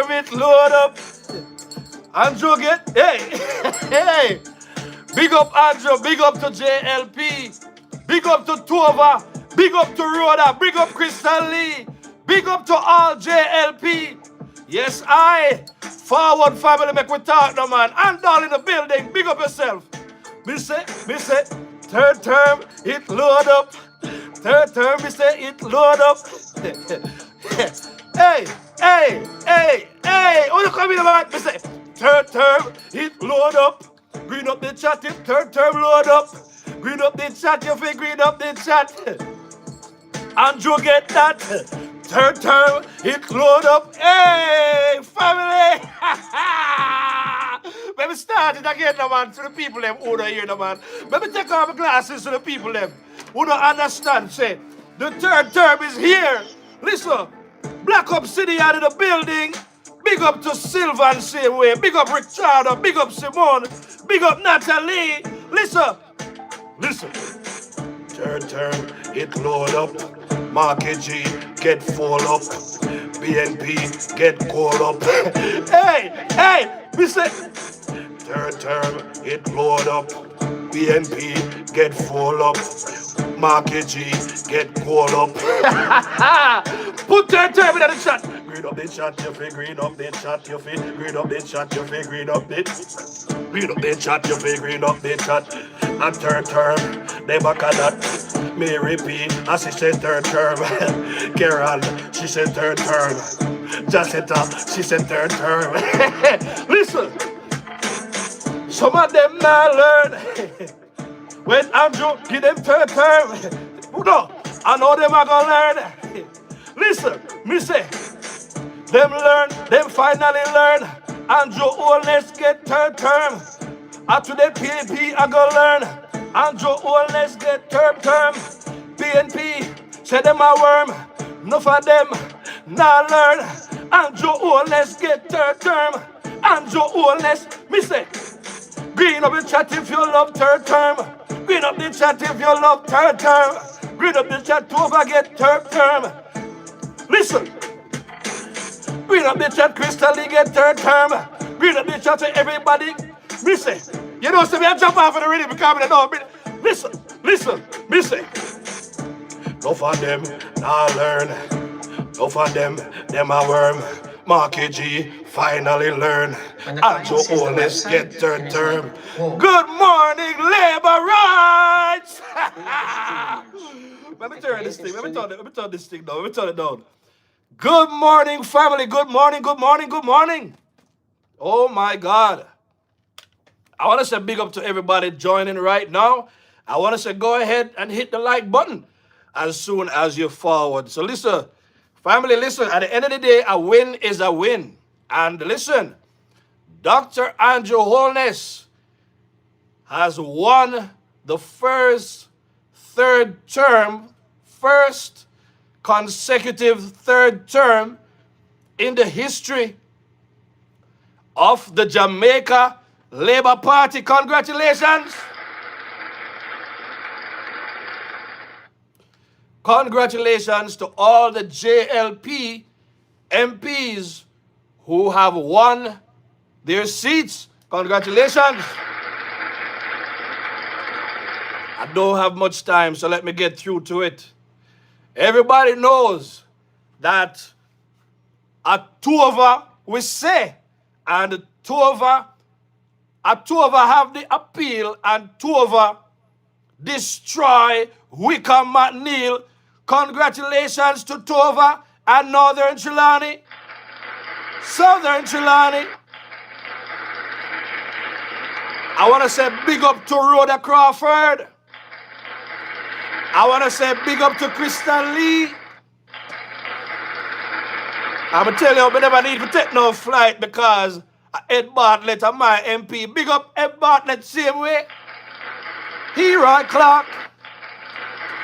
term it load up. Andrew get, hey, hey. Big up Andrew, big up to JLP, big up to Tova, big up to Rhoda, big up Crystal Lee, big up to all JLP. Yes, I. Forward family, make we talk now, man. And all in the building, big up yourself. Me say, third term, it load up. Third term, me say, it load up. Hey, hey, hey, hey. Oh, you come in, man. Me say, third term, it load up. Green up the chat, if third term load up. Green up the chat, you feel green up the chat. Andrew get that. Third term, it load up. Hey, family. Let me start it again, no, man, to the people them who don't hear, no, man. Let me take off my glasses to the people them who don't understand, say, the third term is here. Listen, Black Up City out of the building. Big up to Sylvan same way. Big up Richard. Big up Simone. Big up Natalie. Listen. Third term, it load up. Market G, get full up. BNP, get called up. hey, we say, third term, it load up. BNP, get full up. Market G, get called up. Put third term in the chat. Green up the chat, you feel green up the chat, you feel green up the chat, you feel green up the green up the chat, you feel green up the chat. And third term, they back at that. Mary P, and she said third term. Carol, she said third term. Jacetta, she said third term. Listen, some of them not learn. When Andrew give them third term, no, I know them are gonna learn. Listen, me say, them finally learn. Andrew Holness get third term. After the PNP, I go learn. Andrew Holness get third term. PNP, say them a worm. Enough of them, not learn. Andrew Holness get third term. Andrew Holness, me say, green up the chat if you love third term. Green up the chat if you love third term. Green up the chat to get third term. Listen. Green up the chat, Crystal Lee get third term. Green up the chat to everybody. Listen. You know, so me I jump off of the rhythm because I know. Listen. Listen. No for them, nah learn. No for them a worm. Marky G finally learn. Andrew Holness get third term. Good morning, labor rights. Let me turn this thing. Let me turn this thing down. Let me turn it down. Good morning, family. Good morning. Oh my God. I want to say big up to everybody joining right now. I want to say go ahead and hit the like button as soon as you forward. So listen, family, listen. At the end of the day, a win is a win. And listen, Dr. Andrew Holness has won the first consecutive third term in the history of the Jamaica Labour Party. Congratulations. Congratulations to all the JLP MPs who have won their seats. Congratulations. I don't have much time, so let me get through to it. Everybody knows that at Tova we say, and Tova have the appeal, and Tova destroy Wickham McNeil. Congratulations to Tova and Northern Trelawney. Southern Trelawney. I want to say big up to Rhoda Crawford. I want to say big up to Crystal Lee. I'm going to tell you, I never need to take no flight because Ed Bartlett and my MP. Big up Ed Bartlett same way. Hero Clark.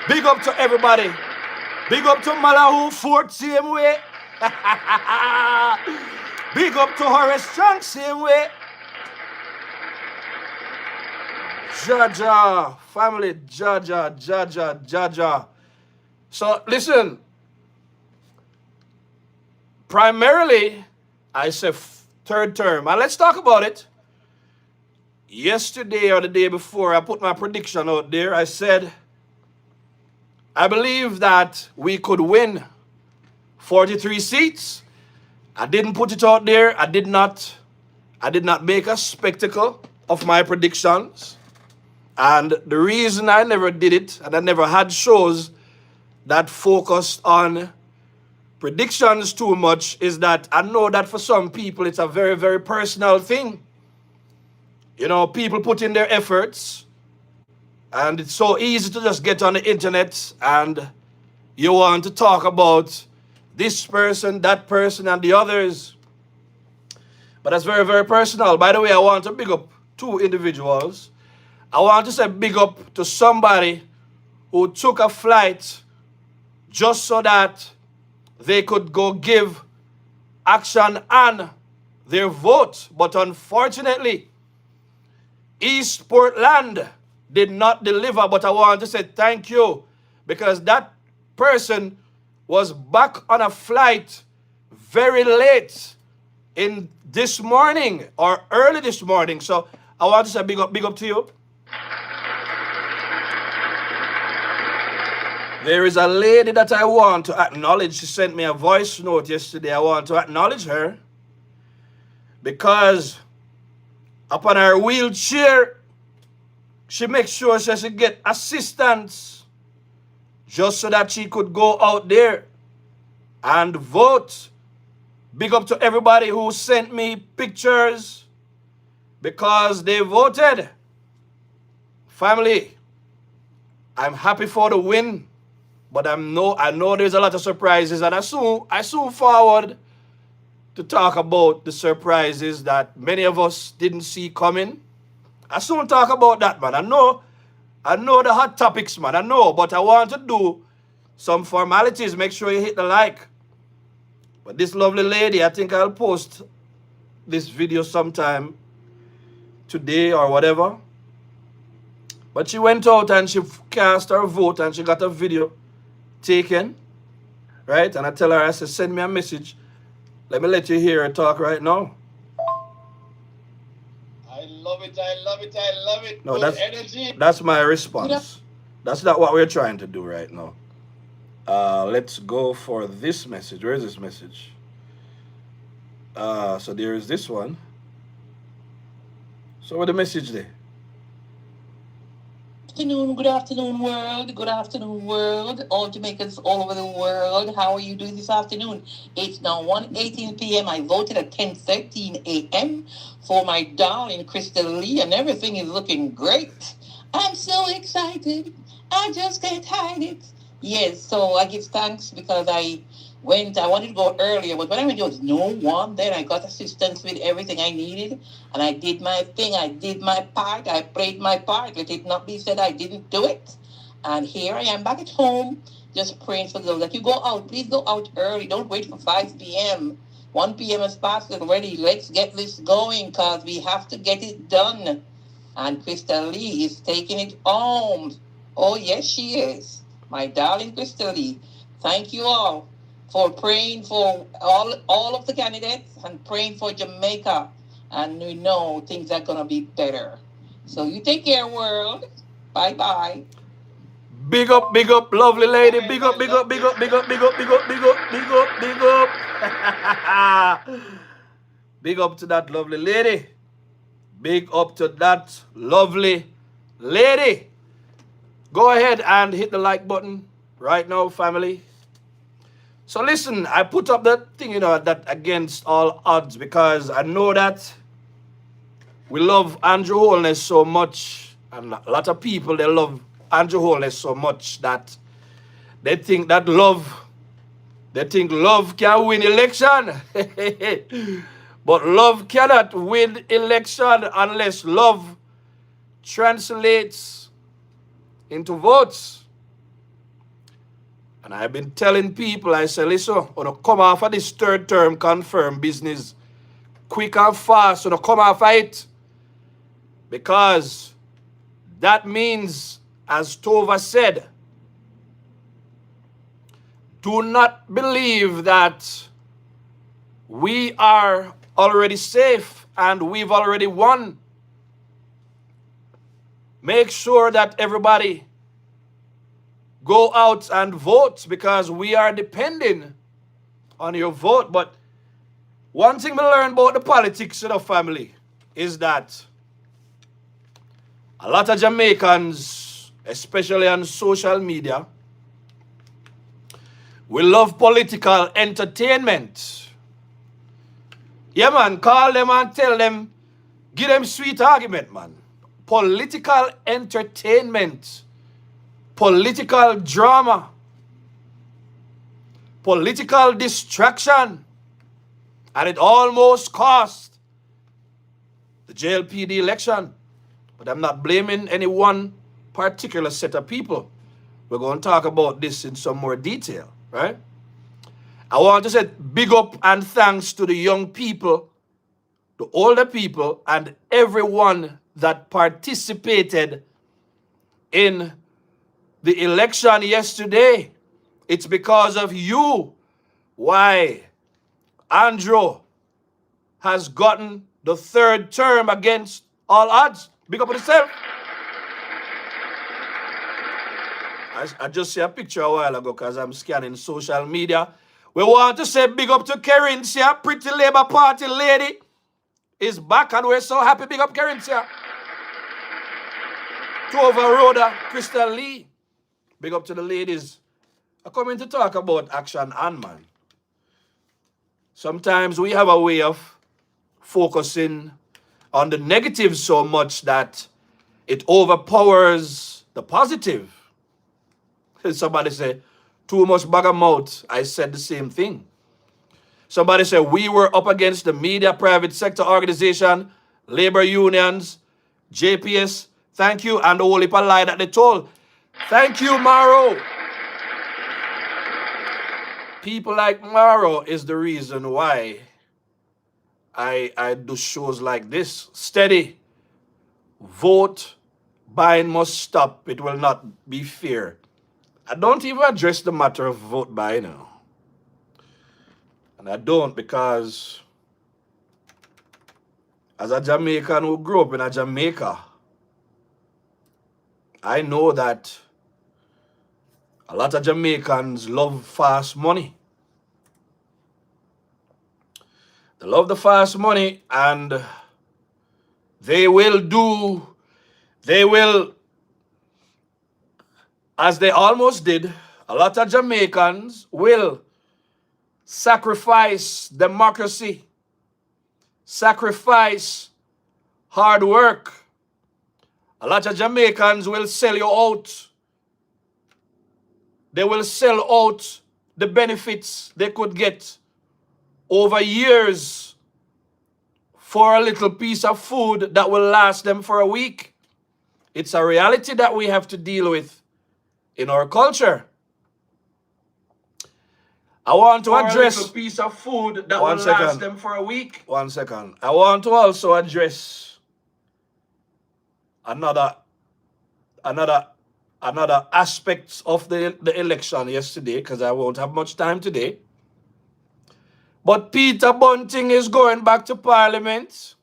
Big up to everybody. Big up to Malahoo Fort same way. Big up to Horace Strong same way. Jaja, family, Jaja. So listen, primarily I said third term. And let's talk about it. Yesterday or the day before, I put my prediction out there. I said, I believe that we could win 43 seats. I didn't put it out there. I did not make a spectacle of my predictions. And the reason I never did it, and I never had shows that focused on predictions too much, is that I know that for some people it's a very, very personal thing. You know, people put in their efforts, and it's so easy to just get on the internet and you want to talk about this person, that person, and the others. But that's very, very personal. By the way, I want to big up two individuals. I want to say big up to somebody who took a flight just so that they could go give action on their vote. But unfortunately, East Portland did not deliver. But I want to say thank you, because that person was back on a flight very late in this morning or early this morning. So I want to say big up to you. There is a lady that I want to acknowledge. She sent me a voice note yesterday. I want to acknowledge her because upon her wheelchair, she makes sure she get assistance just so that she could go out there and vote. Big up to everybody who sent me pictures because they voted. Family, I'm happy for the win. But I know there's a lot of surprises, and I soon forward to talk about the surprises that many of us didn't see coming. I soon talk about that, man. I know the hot topics, man. I know, but I want to do some formalities. Make sure you hit the like. But this lovely lady, I think I'll post this video sometime today or whatever. But she went out and she cast her vote and she got a video taken, right? And I tell her, I said, send me a message. Let me let you hear her talk right now. I love it, I love it, I love it. No, good energy. That's my response. That's not what we're trying to do right now. Let's go for this message. Where is this message? So there is this one. So what the message there? Good afternoon, world. Good afternoon, world. All Jamaicans all over the world. How are you doing this afternoon? It's now 1:18 p.m. I voted at 10:13 a.m. for my darling Crystal Lee, and everything is looking great. I'm so excited. I just can't hide it. Yes, so I give thanks because I wanted to go earlier, but when I went, there was no one there. I got assistance with everything I needed, and I did my thing. I did my part. I played my part. Let it not be said I didn't do it. And here I am back at home, just praying for those that you go out. Please go out early. Don't wait for 5 p.m. 1 p.m. is past already. Let's get this going because we have to get it done. And Crystal Lee is taking it home. Oh, yes, she is. My darling Crystal Lee. Thank you all for praying for all of the candidates and praying for Jamaica. And we know things are going to be better. So you take care, world. Bye-bye. Big up, lovely lady. Big up, big up, big up, big up, big up, big up, big up, big up, big up. Big up to that lovely lady. Big up to that lovely lady. Go ahead and hit the like button right now, family. So listen, I put up that thing, that against all odds, because I know that we love Andrew Holness so much, and a lot of people, they love Andrew Holness so much that they think love can win election. But love cannot win election unless love translates into votes. And I've been telling people, I say, listen, when you come off of this third term confirmed business, quick and fast, when you come off of it, because that means, as Tova said, do not believe that we are already safe and we've already won. Make sure that everybody go out and vote because we are depending on your vote. But one thing we learn about the politics of the family is that a lot of Jamaicans, especially on social media, we love political entertainment. Yeah, man, call them and tell them, give them sweet argument, man. Political entertainment, political drama, political distraction, and it almost cost the JLPD election. But I'm not blaming any one particular set of people. We're going to talk about this in some more detail, right? I want to say big up and thanks to the young people, the older people, and everyone that participated in the election yesterday. It's because of you why Andrew has gotten the third term against all odds. Big up on yourself. I just see a picture a while ago because I'm scanning social media. We want to say big up to Kerintia, pretty Labour Party lady is back and we're so happy. Big up Kerintia. Tova Rhoda, Crystal Lee. Big up to the ladies. I'm coming to talk about action and man. Sometimes we have a way of focusing on the negative so much that it overpowers the positive. Somebody say, too much bag of mouth. I said the same thing. Somebody said, we were up against the media, private sector organization, labor unions, JPS. Thank you. And the whole heap of lie that they told. Thank you, Maro. People like Maro is the reason why I do shows like this. Steady. Vote. Buying must stop. It will not be fair. I don't even address the matter of vote buying now. And I don't because as a Jamaican who grew up in a Jamaica, I know that a lot of Jamaicans love fast money. They love the fast money and they will, as they almost did, a lot of Jamaicans will sacrifice democracy, sacrifice hard work. A lot of Jamaicans will sell you out. They will sell out the benefits they could get over years for a little piece of food that will last them for a week. It's a reality that we have to deal with in our culture. I want to address a piece of food that will last them for a week. 1 second. I want to also address another aspect of the election yesterday because I won't have much time today. But Peter Bunting is going back to Parliament.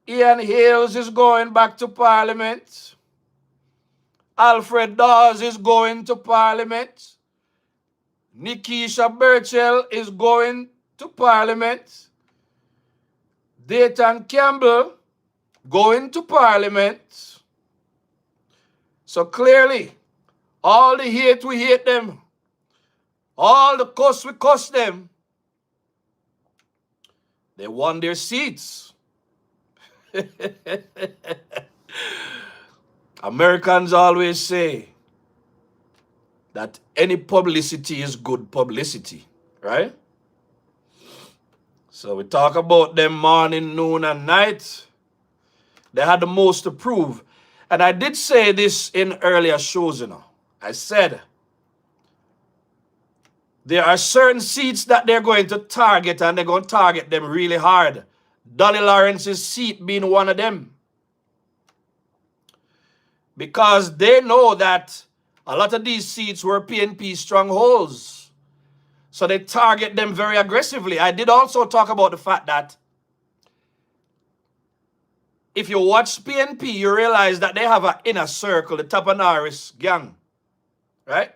Ian Hales is going back to Parliament. Alfred Dawes is going to Parliament. Nikisha Burchell is going to Parliament. Dayton Campbell going to Parliament. So clearly, all the hate we hate them. All the cuss we cuss them. They won their seats. Americans always say that any publicity is good publicity, right? So we talk about them morning, noon, and night. They had the most to prove. And I did say this in earlier shows, you know. I said, there are certain seats that they're going to target, and they're going to target them really hard. Donnie Lawrence's seat being one of them. Because they know that a lot of these seats were PNP strongholds. So they target them very aggressively. I did also talk about the fact that if you watch PNP, you realize that they have an inner circle, the Tapanaris gang, right?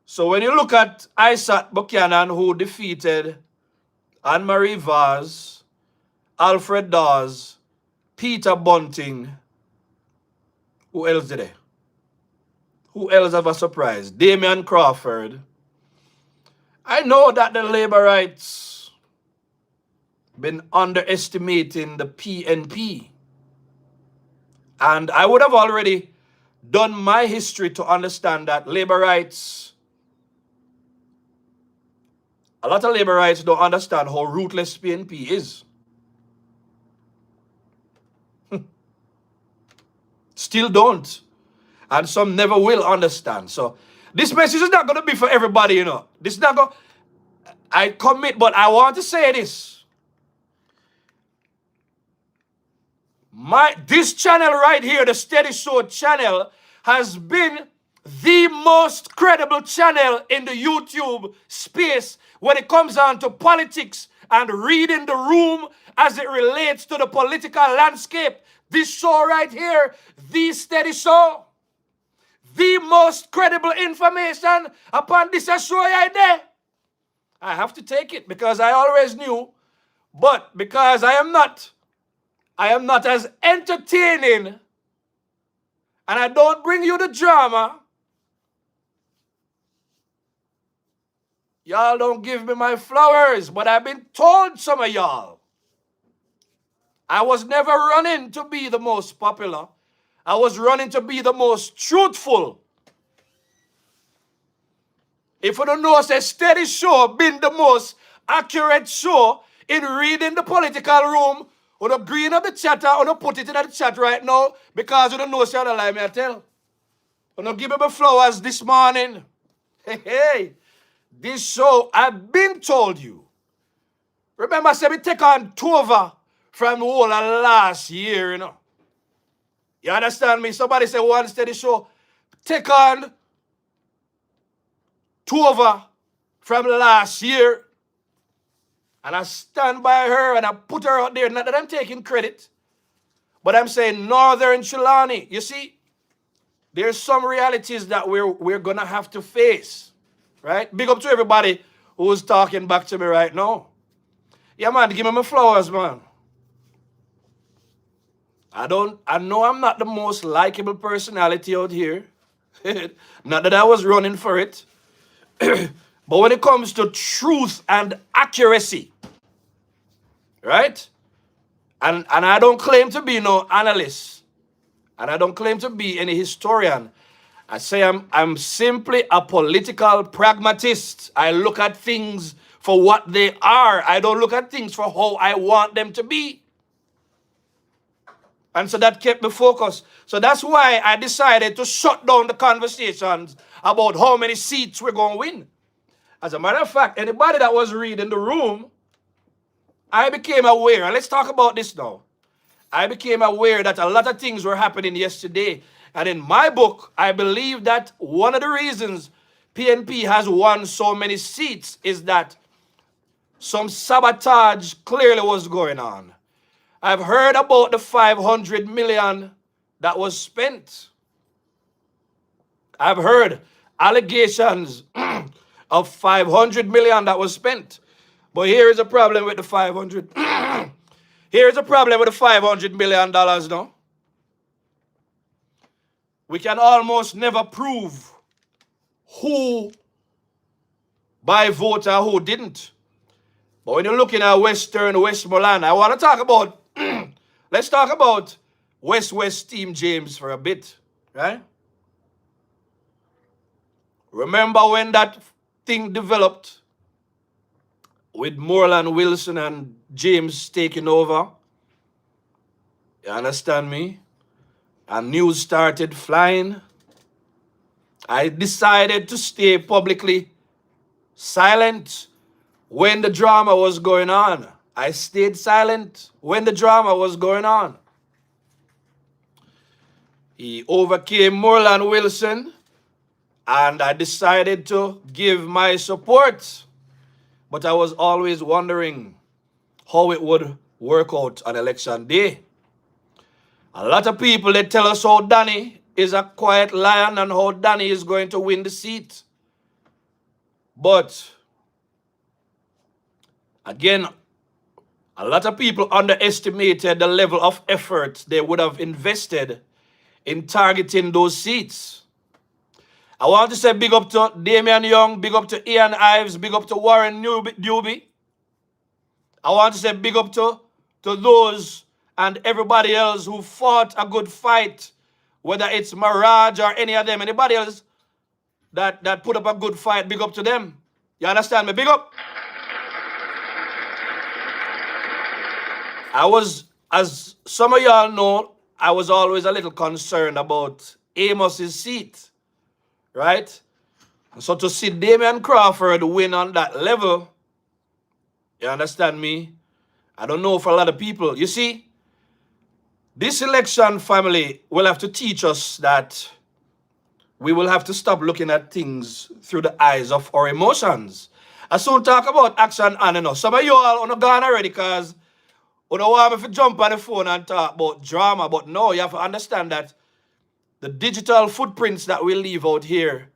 So when you look at Isaac Buchanan, who defeated Anne-Marie Vaz, Alfred Dawes, Peter Bunting, who else did they? Who else have a surprise? Damian Crawford. I know that the labor rights been underestimating the PNP. And I would have already done my history to understand that labor rights, a lot of labor rights don't understand how ruthless PNP is. Still don't. And some never will understand. So this message is not going to be for everybody, you know. This is not going. I commit, but I want to say this. This channel right here, the Steady Show channel, has been the most credible channel in the YouTube space when it comes down to politics and reading the room as it relates to the political landscape. This show right here, the Steady Show, the most credible information upon this show right there. I have to take it because I always knew, but because I am not as entertaining and I don't bring you the drama, y'all don't give me my flowers. But I've been told, some of y'all, I was never running to be the most popular. I was running to be the most truthful. If you don't know, say Steady Show been the most accurate show in reading the political room. On the green of the chat, or no put it in the chat right now because you don't know, say I don't lie, me I tell. You don't give me my flowers this morning. Hey, this show, I've been told you. Remember, I said we take on Tova from the whole of last year, you know. You understand me? Somebody say one Steady Show. Take on Tova from last year. And I stand by her and I put her out there. Not that I'm taking credit, but I'm saying Northern Trelawney. You see, there's some realities that we're going to have to face, right? Big up to everybody who's talking back to me right now. Yeah, man, give me my flowers, man. I know I'm not the most likable personality out here. Not that I was running for it. But when it comes to truth and accuracy, right? And I don't claim to be no analyst. And I don't claim to be any historian. I say I'm simply a political pragmatist. I look at things for what they are. I don't look at things for how I want them to be. And so that kept me focused. So that's why I decided to shut down the conversations about how many seats we're going to win. As a matter of fact, anybody that was reading the room, I became aware, and let's talk about this now. I became aware that a lot of things were happening yesterday. And in my book, I believe that one of the reasons PNP has won so many seats is that some sabotage clearly was going on. I've heard about the 500 million that was spent. I've heard allegations of 500 million that was spent. But here is a problem with the 500. Here is a problem with the $500 million now. We can almost never prove who by vote or who didn't. But when you're looking at Westmoreland, I want to talk about, let's talk about West Team James for a bit, right? Remember when that thing developed with Moreland Wilson and James taking over? You understand me? And news started flying. I decided to stay publicly silent when the drama was going on. I stayed silent when the drama was going on. He overcame Moreland Wilson and I decided to give my support. But I was always wondering how it would work out on election day. A lot of people, they tell us how Danny is a quiet lion and how Danny is going to win the seat. But again, a lot of people underestimated the level of effort they would have invested in targeting those seats. I want to say big up to Damian Young, big up to Ian Ives, big up to Warren Newby. I want to say big up to those and everybody else who fought a good fight, whether it's Mirage or any of them, anybody else that put up a good fight, big up to them. You understand me? Big up. As some of y'all know, I was always a little concerned about Amos's seat, right? So to see Damian Crawford win on that level, you understand me? I don't know for a lot of people. You see, this election, family, will have to teach us that we will have to stop looking at things through the eyes of our emotions. I soon talk about action and you know. Some of you all are gone already because you don't want me to jump on the phone and talk about drama. But no, you have to understand that the digital footprints that we leave out here,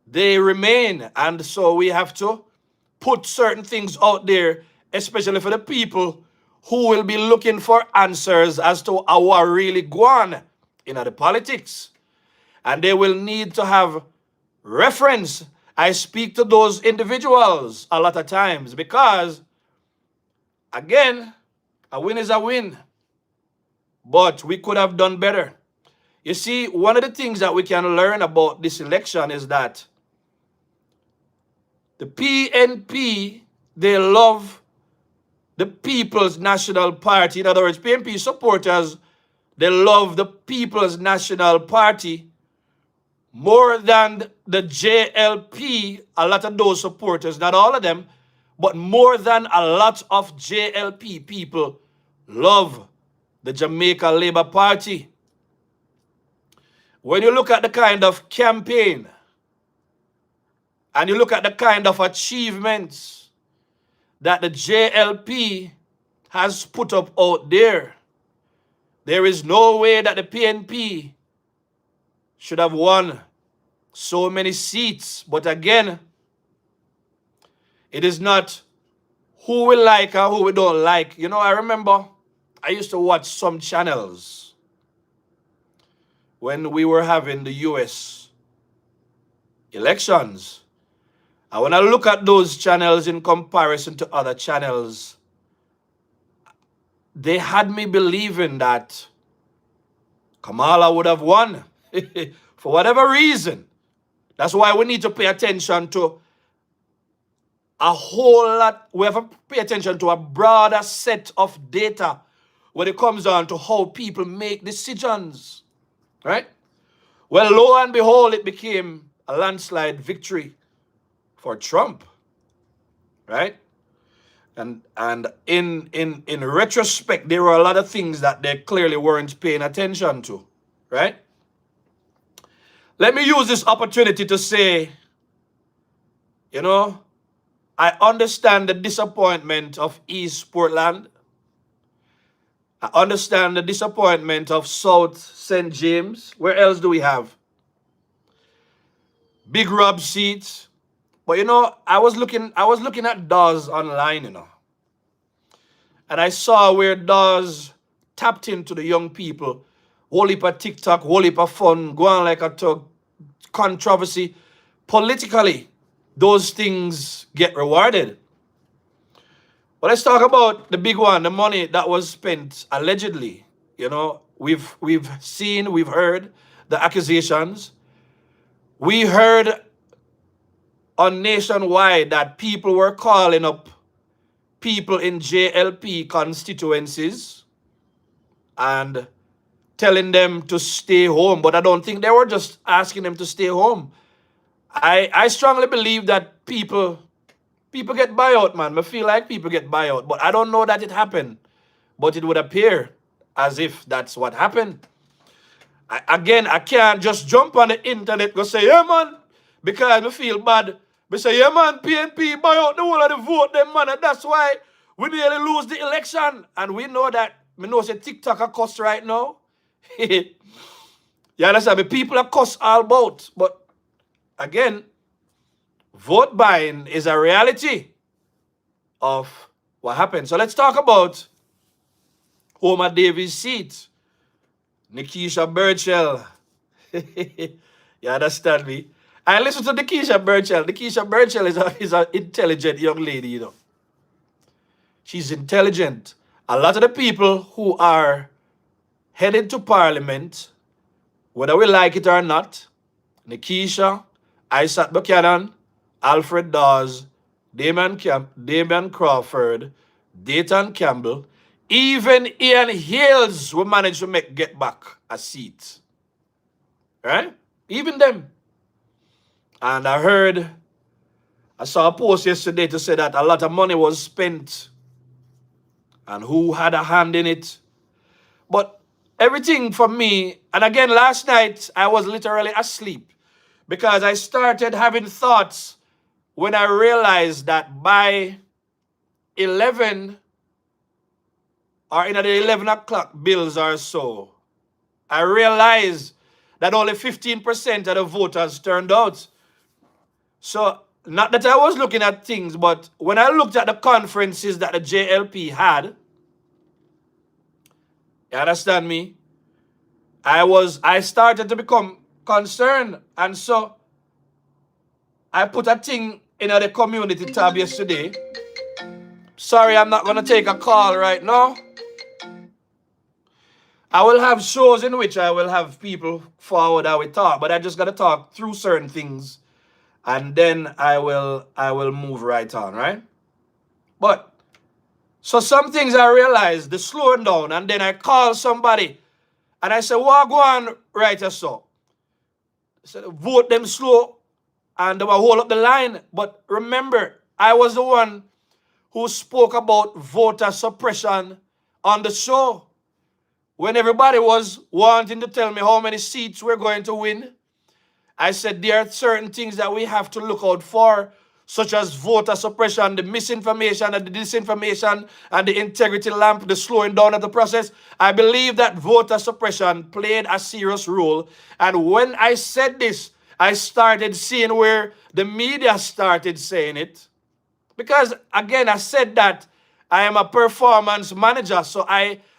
they remain. And so we have to put certain things out there, especially for the people who will be looking for answers as to how are really going in the politics. And they will need to have reference. I speak to those individuals a lot of times because, again, a win is a win. But we could have done better. You see, one of the things that we can learn about this election is that the PNP, they love the People's National Party. In other words, PNP supporters, they love the People's National Party more than the JLP. A lot of those supporters, not all of them, but more than a lot of JLP people love the Jamaica Labour Party. When you look at the kind of campaign and you look at the kind of achievements that the JLP has put up out there, there is no way that the PNP should have won so many seats. But again, it is not who we like or who we don't like. You know, I remember I used to watch some channels when we were having the US elections. And when I look at those channels in comparison to other channels, they had me believing that Kamala would have won for whatever reason. That's why we need to pay attention to a whole lot. We have to pay attention to a broader set of data when it comes down to how people make decisions, right? Well, lo and behold, it became a landslide victory for Trump, right? And in retrospect, there were a lot of things that they clearly weren't paying attention to, right? Let me use this opportunity to say, you know, I understand the disappointment of East Portland. I understand the disappointment of South St. James. Where else do we have? Big Rob seats. But you know, I was looking at Dawes online, you know. And I saw where Dawes tapped into the young people. Whole heap of TikTok, whole heap of fun, go on like a controversy. Politically, those things get rewarded. But let's talk about the big one, the money that was spent allegedly. You know, we've seen, we've heard the accusations. We heard on Nationwide that people were calling up people in JLP constituencies and telling them to stay home. But I don't think they were just asking them to stay home. I strongly believe that people get buyout, man. I feel like people get buyout. But I don't know that it happened. But it would appear as if that's what happened. I can't just jump on the internet go say, yeah, man, because I feel bad. But say, yeah, man, PNP buy out the whole of the vote, them, man. And that's why we nearly lose the election. And we know that, we know say TikTok a cost right now. You understand me? People are cost all about. But again, vote buying is a reality of what happened. So let's talk about Homer Davis' seat. Nikisha Burchell. You understand me? I listen to Nikisha Burchell. Nikisha Burchell is an intelligent young lady, you know. She's intelligent. A lot of the people who are headed to parliament, whether we like it or not, Nikisha, Isaac Buchanan, Alfred Dawes, Damian Crawford, Dayton Campbell, even Ian Hales will manage to get back a seat. Right? Even them. And I saw a post yesterday to say that a lot of money was spent and who had a hand in it. But everything for me, and again, last night I was literally asleep because I started having thoughts when I realized that by 11 or in the 11 o'clock bills or so, I realized that only 15% of the voters turned out. So, not that I was looking at things, but when I looked at the conferences that the JLP had, you understand me? I started to become concerned. And so, I put a thing in the community tab yesterday. Sorry, I'm not going to take a call right now. I will have shows in which I will have people forward how we talk, but I just got to talk through certain things. And then I will move right on, right? But, so some things I realized, the slowing down, and then I call somebody, and I said, what go on right or so? I said, vote them slow, and they will hold up the line. But remember, I was the one who spoke about voter suppression on the show. When everybody was wanting to tell me how many seats we're going to win, I said there are certain things that we have to look out for, such as voter suppression, the misinformation and the disinformation and the integrity lamp, the slowing down of the process. I believe that voter suppression played a serious role. And when I said this, I started seeing where the media started saying it. Because again, I said that I am a performance manager, so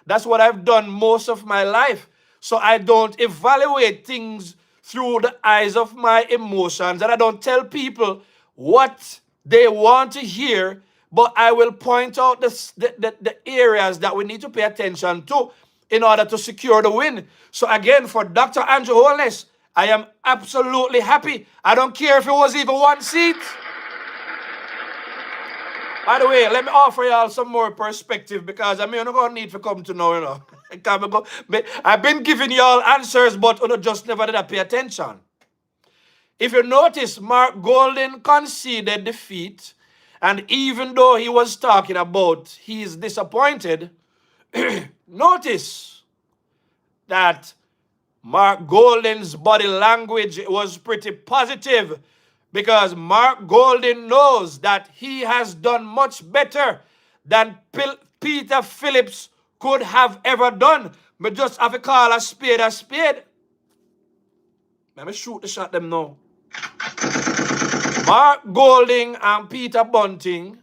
that's what I've done most of my life. So I don't evaluate things through the eyes of my emotions, and I don't tell people what they want to hear, but I will point out the areas that we need to pay attention to in order to secure the win. So again, for Dr. Andrew Holness, I am absolutely happy. I don't care if it was even one seat. By the way, let me offer y'all some more perspective because I'm not going to need to come to know, you know. I've been giving y'all answers, but you know, just never did I pay attention. If you notice, Mark Golden conceded defeat, and even though he was talking about he's disappointed, notice that Mark Golden's body language was pretty positive because Mark Golden knows that he has done much better than Peter Phillips could have ever done. But just have to call a spade a spade. Let me shoot the shot them now. Mark Golding and Peter Bunting,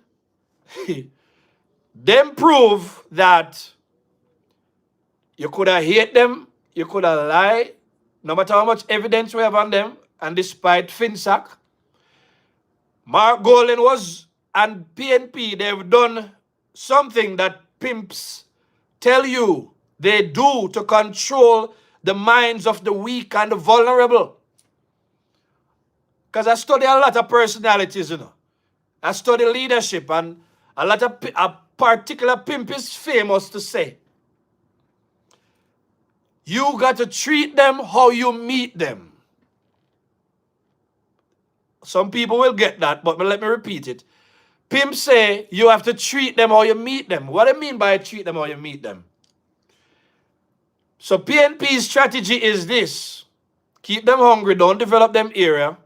them prove that you could have hate them, you could have lied, no matter how much evidence we have on them, and despite FinSac, Mark Golding and PNP, they've done something that pimps tell you they do to control the minds of the weak and the vulnerable. Because I study a lot of personalities, you know. I study leadership, and a particular pimp is famous to say, you got to treat them how you meet them. Some people will get that, but let me repeat it. Pimps say you have to treat them how you meet them. What do I mean by treat them how you meet them? So PNP's strategy is this. Keep them hungry, don't develop them area,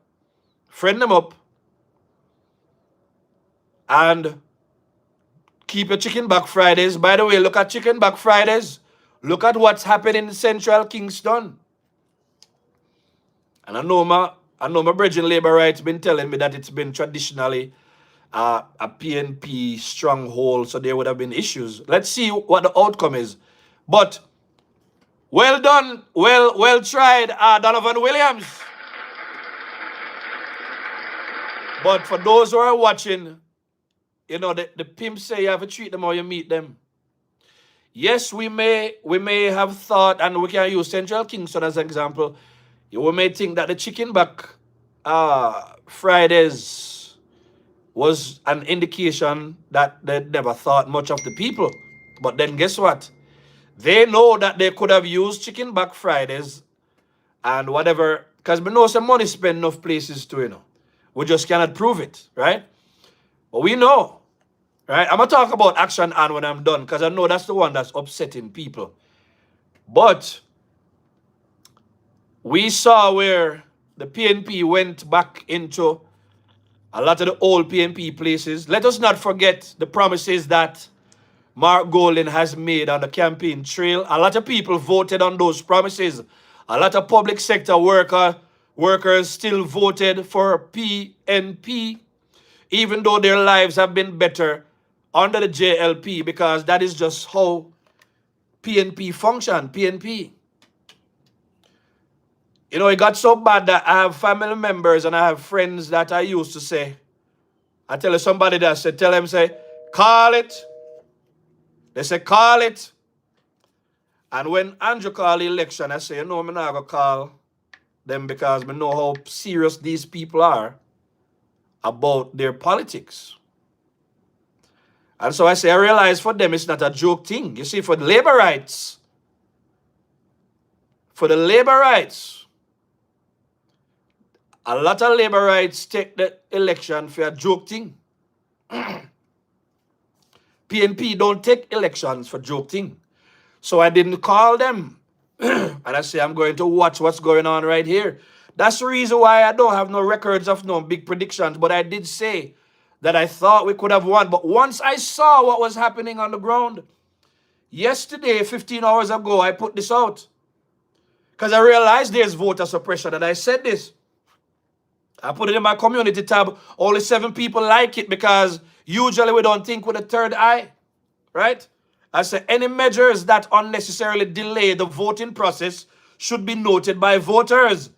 friend them up, and keep your chicken back Fridays. By the way, look at chicken back Fridays. Look at what's happening in Central Kingston. And I know my brethren labor rights been telling me that it's been traditionally a PNP stronghold, so there would have been issues. Let's see what the outcome is. But well done, well tried, Donovan Williams. But for those who are watching, you know, the pimps say you have to treat them or you meet them. Yes, we may have thought, and we can use Central Kingston as an example. We may think that the chicken back Fridays was an indication that they never thought much of the people. But then guess what? They know that they could have used chicken back Fridays and whatever, because we know some money spent enough places too, you know. We just cannot prove it, right? But we know, right? I'm going to talk about action and when I'm done, because I know that's the one that's upsetting people. But we saw where the PNP went back into a lot of the old PNP places. Let us not forget the promises that Mark Golden has made on the campaign trail. A lot of people voted on those promises. A lot of public sector workers still voted for PNP, even though their lives have been better under the JLP, because that is just how PNP function, PNP. You know, it got so bad that I have family members and I have friends that I used to say, I tell somebody that said, tell them, say, call it. They say, call it. And when Andrew called the election, I say, you know, I'm not going to call them because I know how serious these people are about their politics. And so I say, I realize for them it's not a joke thing. You see, for the labor rights, a lot of labor rights take the election for a joke thing. PNP don't take elections for joke thing. So I didn't call them. And I say, I'm going to watch what's going on right here. That's the reason why I don't have no records of no big predictions. But I did say that I thought we could have won. But once I saw what was happening on the ground, yesterday, 15 hours ago, I put this out. Because I realized there's voter suppression. And I said this. I put it in my community tab. Only 7 people like it because usually we don't think with a third eye. Right? I say any measures that unnecessarily delay the voting process should be noted by voters.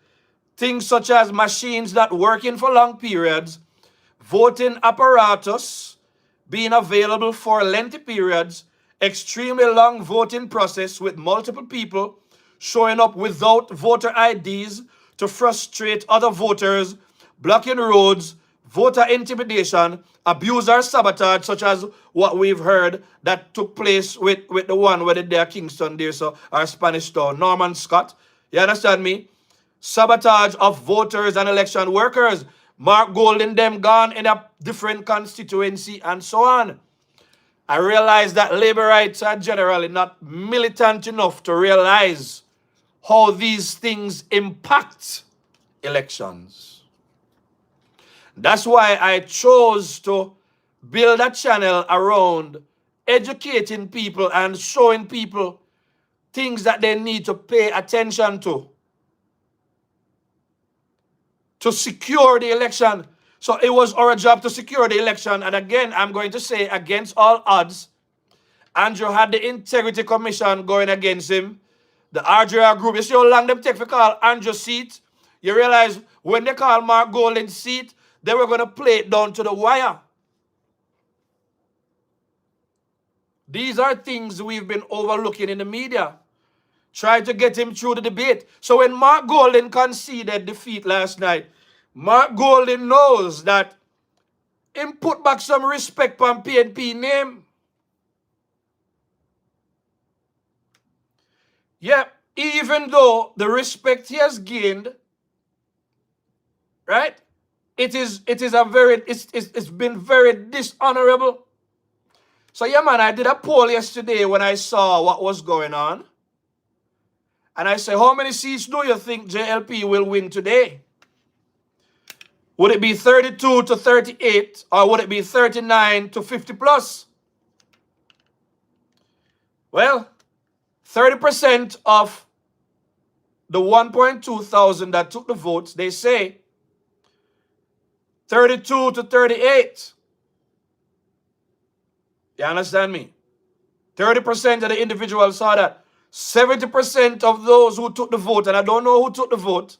Things such as machines not working for long periods, voting apparatus being available for lengthy periods, extremely long voting process with multiple people showing up without voter IDs to frustrate other voters, blocking roads, voter intimidation, abuse or sabotage, such as what we've heard that took place with the one where they are Kingston there, so our Spanish town, Norman Scott. You understand me? Sabotage of voters and election workers. Mark Golden them gone in a different constituency and so on. I realize that labor rights are generally not militant enough to realize how these things impact elections. That's why I chose to build a channel around educating people and showing people things that they need to pay attention to secure the election. So it was our job to secure the election. And again, I'm going to say, against all odds, Andrew had the Integrity Commission going against him. The RJR group, you see how long them take to call Andrew's seat? You realize when they call Mark Golden's seat, they were going to play it down to the wire. These are things we've been overlooking in the media. Try to get him through the debate. So when Mark Golden conceded defeat last night, Mark Golden knows that him put back some respect on PNP name. Yeah, even though the respect he has gained, right? It's been very dishonorable. So yeah, man, I did a poll yesterday when I saw what was going on. And I say, how many seats do you think JLP will win today? Would it be 32 to 38 or would it be 39 to 50 plus? Well, 30% of the 1.2 thousand that took the votes, they say 32 to 38. You understand me? 30% of the individuals saw that. 70% of those who took the vote, and I don't know who took the vote,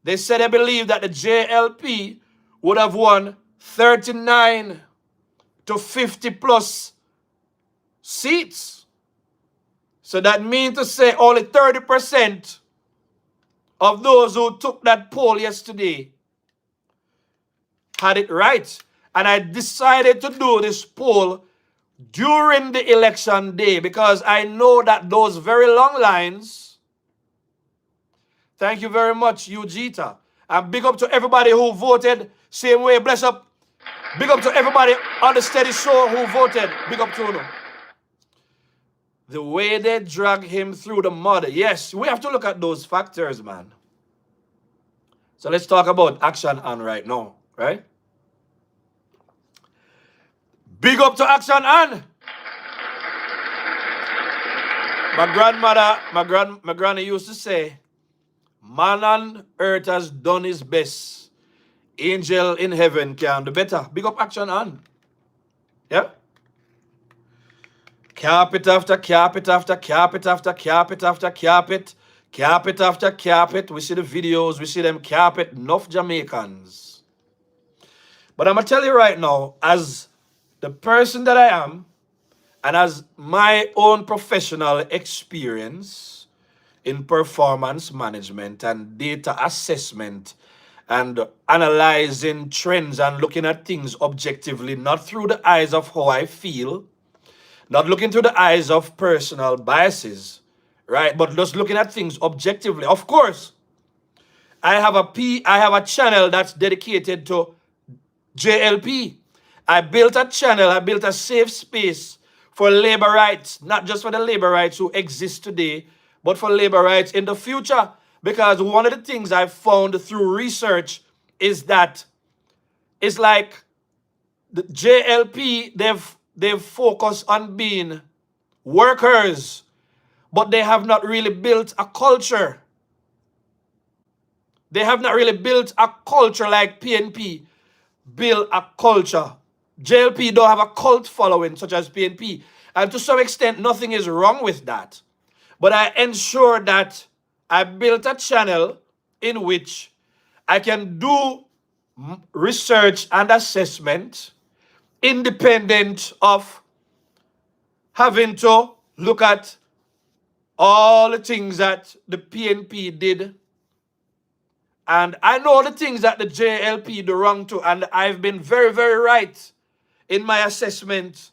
they said they believe that the JLP would have won 39 to 50 plus seats. So that means to say only 30% of those who took that poll yesterday had it right. And I decided to do this poll during the election day because I know that those very long lines. Thank you very much, Eugita. And big up to everybody who voted same way. Bless up. Big up to everybody on the Steady Show who voted. Big up to you. The way they drag him through the mud. Yes, we have to look at those factors, man. So let's talk about Action On right now, right? Big up to Action On. My grandmother, my granny used to say, man on earth has done his best. Angel in heaven can do better. Big up Action On. Yeah? Carpet after carpet after carpet after carpet after carpet. Carpet after carpet. We see the videos. We see them carpet. Enough Jamaicans. But I'm going to tell you right now, as the person that I am, and as my own professional experience in performance management and data assessment and analyzing trends and looking at things objectively, not through the eyes of how I feel, not looking through the eyes of personal biases, right? But just looking at things objectively. Of course, I have a channel that's dedicated to JLP. I built a channel, I built a safe space for labor rights, not just for the labor rights who exist today, but for labor rights in the future. Because one of the things I found through research is that it's like the JLP, they've focused on being workers, but they have not really built a culture. They have not really built a culture like PNP build a culture. JLP don't have a cult following such as PNP. And to some extent, nothing is wrong with that. But I ensure that I built a channel in which I can do research and assessment independent of having to look at all the things that the PNP did. And I know the things that the JLP do wrong to, and I've been very, very right in my assessment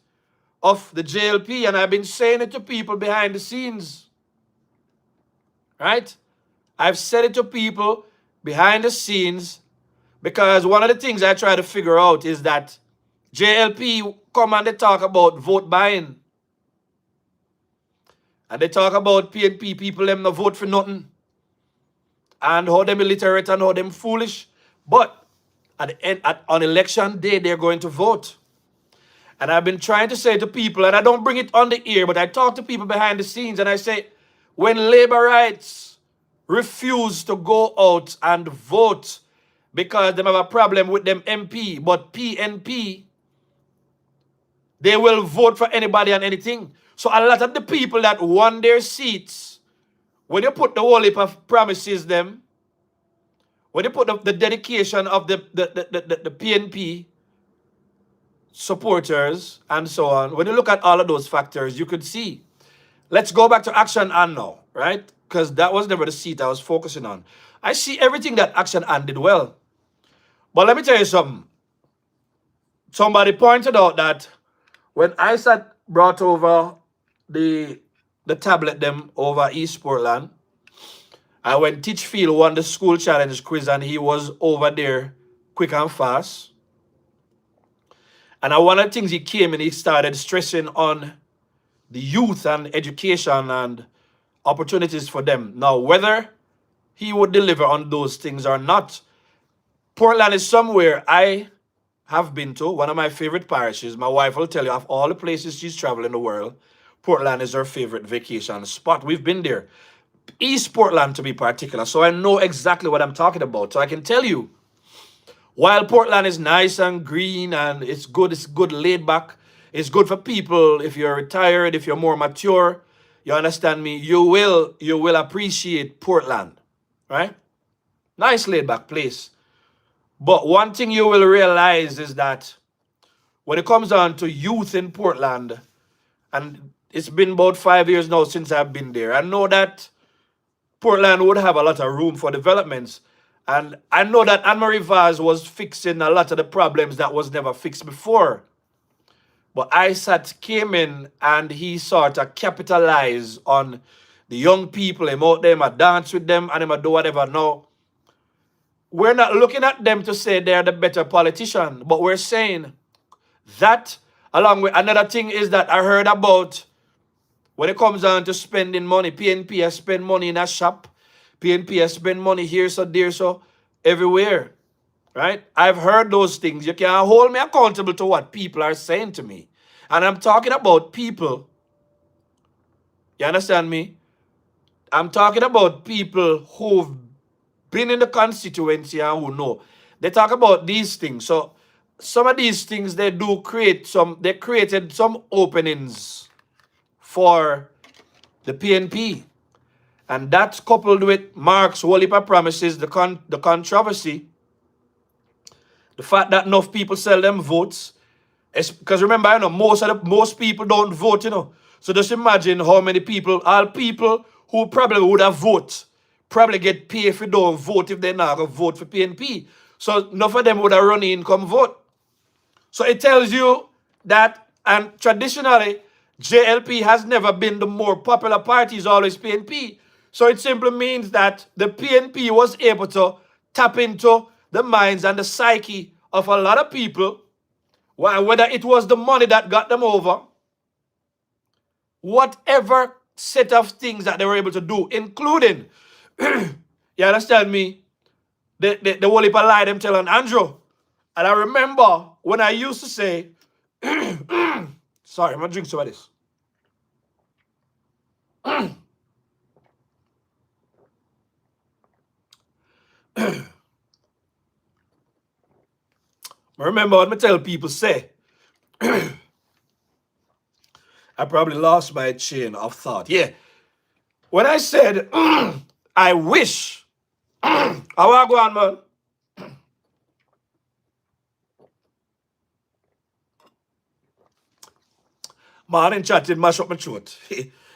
of the JLP, and I've been saying it to people behind the scenes, right? I've said it to people behind the scenes because one of the things I try to figure out is that JLP come and they talk about vote buying. And they talk about PNP people, them no vote for nothing. And how them illiterate and how them foolish. But at the end, on election day, they're going to vote. And I've been trying to say to people, and I don't bring it on the ear, but I talk to people behind the scenes, and I say, when labor rights refuse to go out and vote because they have a problem with them MP, but PNP, they will vote for anybody and anything. So a lot of the people that won their seats, when you put the whole heap of promises them, when you put the dedication of the PNP supporters and so on, when you look at all of those factors, you could see. Let's go back to Action On now, right? Because that was never the seat I was focusing on. I see everything that Action On did well. But let me tell you something. Somebody pointed out that when ISAT brought over the tablet them over East Portland, and when Teachfield won the school challenge quiz and he was over there quick and fast, and one of the things he came and he started stressing on the youth and education and opportunities for them. Now, whether he would deliver on those things or not, Portland is somewhere I have been to, one of my favorite parishes. My wife will tell you, of all the places she's traveled in the world, Portland is her favorite vacation spot. We've been there. East Portland to be particular. So I know exactly what I'm talking about. So I can tell you, while Portland is nice and green and it's good laid back, it's good for people if you're retired, if you're more mature, you understand me, you will appreciate Portland, right? Nice laid back place. But one thing you will realize is that when it comes down to youth in Portland, and it's been about 5 years now since I've been there, I know that Portland would have a lot of room for developments. And I know that Anne-Marie Vaz was fixing a lot of the problems that was never fixed before. But ISAT came in and he sort of capitalized on the young people. Him out there, him dance with them and him do whatever. Now, we're not looking at them to say they're the better politician, but we're saying that along with another thing is that I heard about when it comes down to spending money, PNP has spent money in a shop. PNP has spent money here, so there, so everywhere. Right? I've heard those things. You can't hold me accountable to what people are saying to me. And I'm talking about people. You understand me? I'm talking about people who've been in the constituency and who know. They talk about these things. So some of these things they created some openings for the PNP. And that's coupled with Mark's whole heap of promises, the controversy, the fact that enough people sell them votes. Because remember, most people don't vote, So just imagine how many people, all people who probably would have voted, probably get paid if they don't vote if they're not going to vote for PNP. So enough of them would have run in, come vote. So it tells you that, and traditionally, JLP has never been the more popular party, it's always PNP. So it simply means that the PNP was able to tap into the minds and the psyche of a lot of people, whether it was the money that got them over, whatever set of things that they were able to do, including, you understand me, the whole heap of lie them telling Andrew. And I remember when I used to say, sorry, I'm going to drink some of this. I remember what I tell people say. I probably lost my chain of thought. Yeah. When I said, I wish, how I go on, man? Man, in chatting, mash up my throat.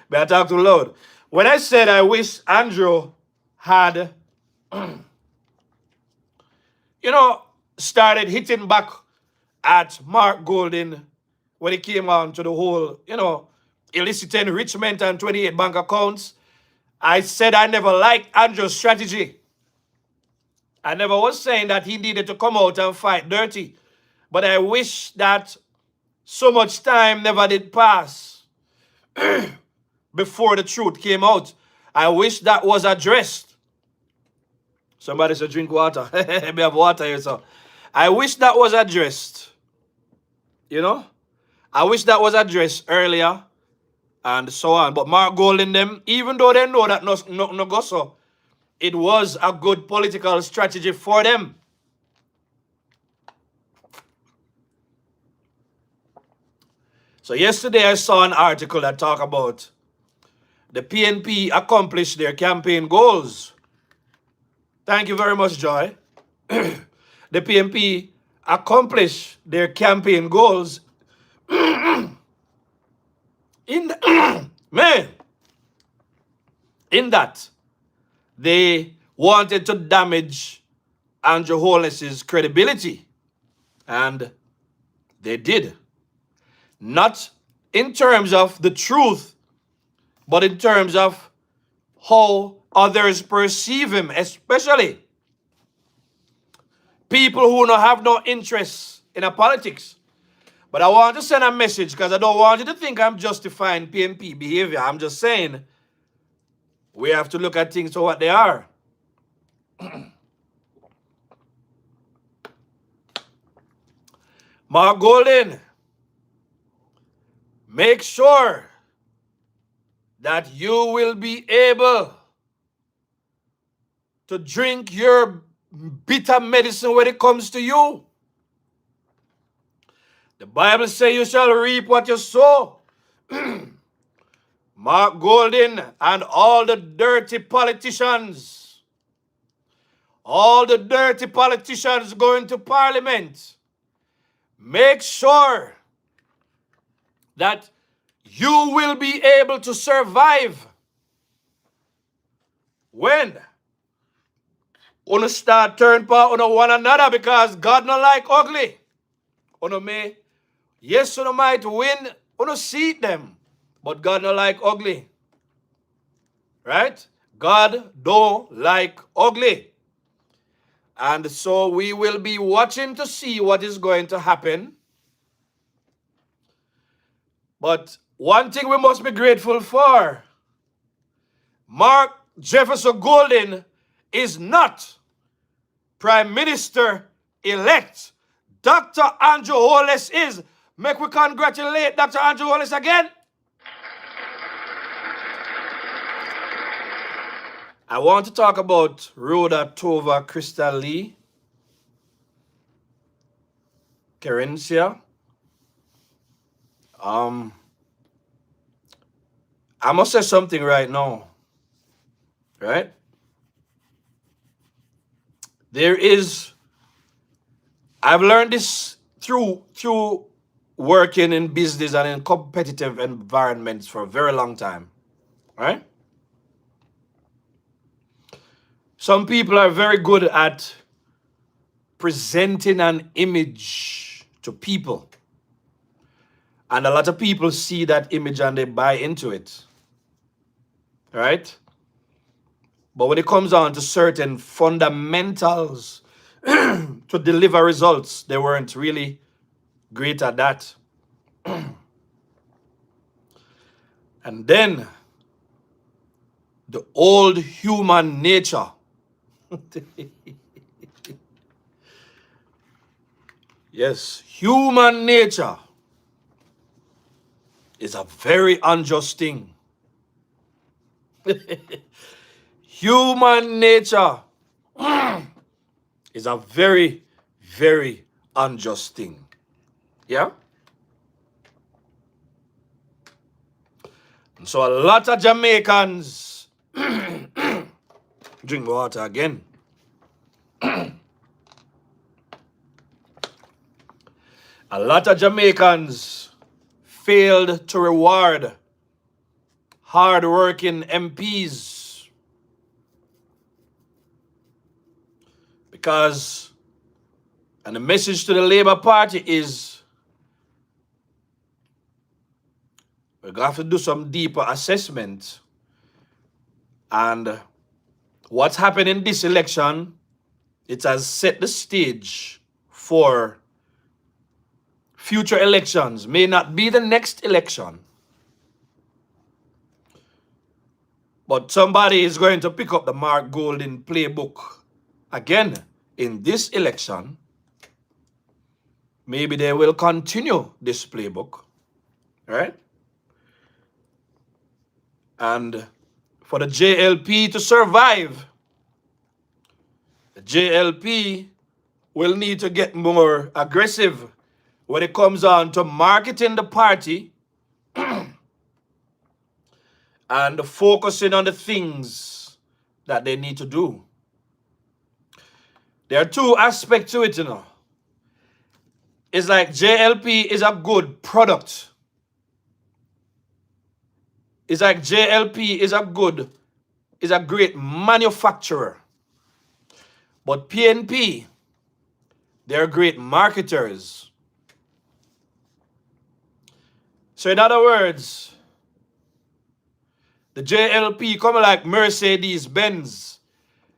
But I talk too loud. When I said I wish Andrew had, started hitting back at Mark Golden when it came on to the whole, illicit enrichment and 28 bank accounts, I said I never liked Andrew's strategy. I never was saying that he needed to come out and fight dirty. But I wish that so much time never did pass before the truth came out. I wish that was addressed. Somebody said drink water. We have water here, so. I wish that was addressed. I wish that was addressed earlier and so on. But Mark Golden them, even though they know that no go so, it was a good political strategy for them. So yesterday I saw an article that talked about the PNP accomplished their campaign goals. Thank you very much, Joy. The PNP accomplished their campaign goals in that they wanted to damage Andrew Holness's credibility. And they did. Not in terms of the truth, but in terms of how others perceive him, especially people who don't have no interest in a politics. But I want to send a message because I don't want you to think I'm justifying PNP behavior. I'm just saying We have to look at things for what they are. Mark Golden, make sure that you will be able to drink your bitter medicine when it comes to you. The Bible says you shall reap what you sow. Mark Golden and all the dirty politicians, going to Parliament, make sure that you will be able to survive when you start turn part on one another, because God not like ugly. You may, yes, you might win, you see them, but God not like ugly. Right? God don't like ugly. And so we will be watching to see what is going to happen. But one thing we must be grateful for, Mark Jefferson Golden is not Prime Minister-elect. Dr. Andrew Holness is. Make we congratulate Dr. Andrew Holness again. I want to talk about Rhoda Tova Crystal Lee, Kerencia. I must say something right now. Right? I've learned this through working in business and in competitive environments for a very long time. Right? Some people are very good at presenting an image to people. And a lot of people see that image and they buy into it. Right? But when it comes down to certain fundamentals to deliver results, they weren't really great at that. And then the old human nature. Yes, human nature is a very unjust thing. Human nature is a very, very unjust thing. Yeah? And so a lot of Jamaicans drink water again. A lot of Jamaicans failed to reward hard-working MPs because, and the message to the Labour Party is, we're going to have to do some deeper assessment. And what's happened in this election, it has set the stage for future elections. May not be the next election, but somebody is going to pick up the Mark Golden playbook again in this election. Maybe they will continue this playbook, right? And for the JLP to survive, the JLP will need to get more aggressive when it comes on to marketing the party and focusing on the things that they need to do. There are two aspects to it, you know. It's like JLP is a good product. It's like JLP is a great manufacturer. But PNP, they're great marketers. So in other words, the JLP come like Mercedes-Benz.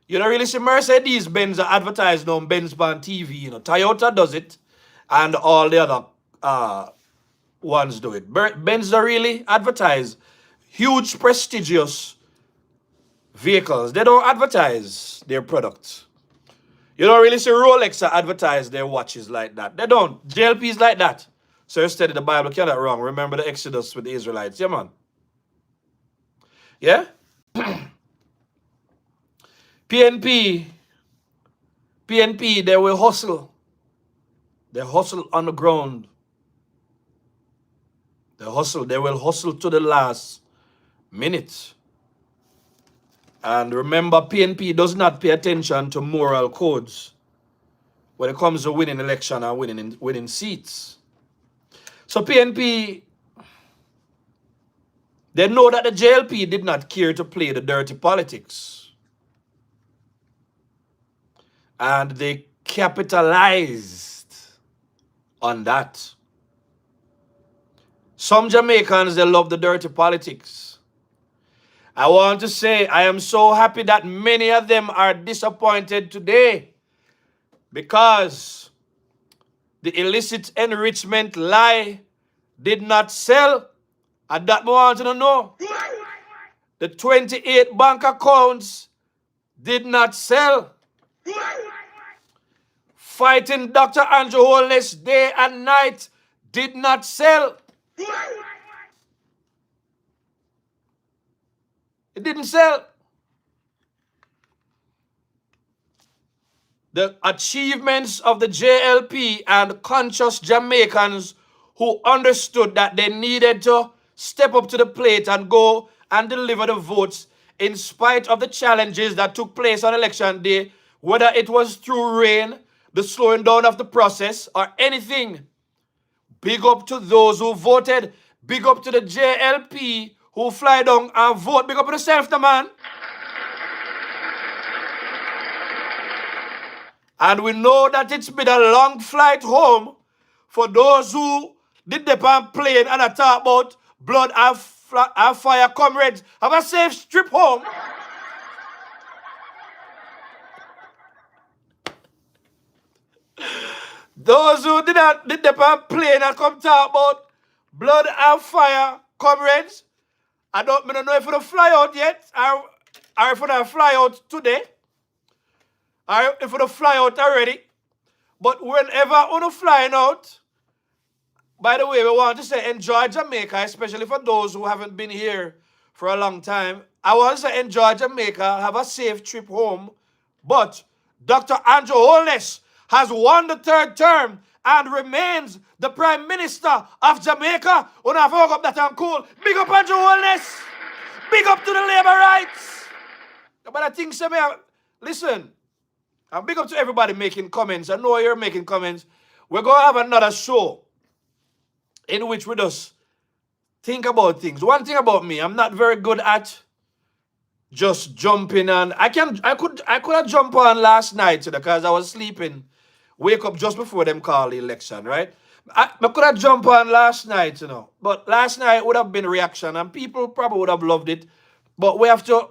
You don't really see Mercedes-Benz advertised on Benz on TV. You know, Toyota does it, and all the other ones do it. Benz don't really advertise huge, prestigious vehicles. They don't advertise their products. You don't really see Rolex advertise their watches like that. They don't. JLP is like that. So you study the Bible, get that wrong. Remember the Exodus with the Israelites. Yeah, man. Yeah? PNP, they will hustle. They hustle on the ground. They will hustle to the last minute. And remember, PNP does not pay attention to moral codes when it comes to winning election and winning seats. So PNP, they know that the JLP did not care to play the dirty politics. And they capitalized on that. Some Jamaicans, they love the dirty politics. I want to say I am so happy that many of them are disappointed today because the illicit enrichment lie did not sell. And that I want to know. The 28 bank accounts did not sell. Fighting Dr. Andrew Holness day and night did not sell. It didn't sell. The achievements of the JLP and conscious Jamaicans who understood that they needed to step up to the plate and go and deliver the votes in spite of the challenges that took place on election day, whether it was through rain, the slowing down of the process, or anything. Big up to those who voted. Big up to the JLP who fly down and vote. Big up to yourself, the man. And we know that it's been a long flight home for those who did the plane and I talk about blood and fire, comrades. Have a safe trip home. Those who did the plane and come talk about blood and fire, comrades. I don't know if it'll fly out yet or if it'll fly out today. Or if it'll fly out already. But whenever we're flying out, by the way, we want to say enjoy Jamaica, especially for those who haven't been here for a long time. I want to say enjoy Jamaica, have a safe trip home. But Dr. Andrew Holness has won the third term and remains the Prime Minister of Jamaica. When I woke up that I'm cool. Big up Andrew Holness. Big up to the labor rights. But I think, listen, and big up to everybody making comments. I know you're making comments. We're going to have another show in which we just think about things. One thing about me, I'm not very good at just jumping on. I could have jumped on last night because I was sleeping. Wake up just before them call the election, right? I could have jumped on last night, But last night would have been reaction and people probably would have loved it. But we have to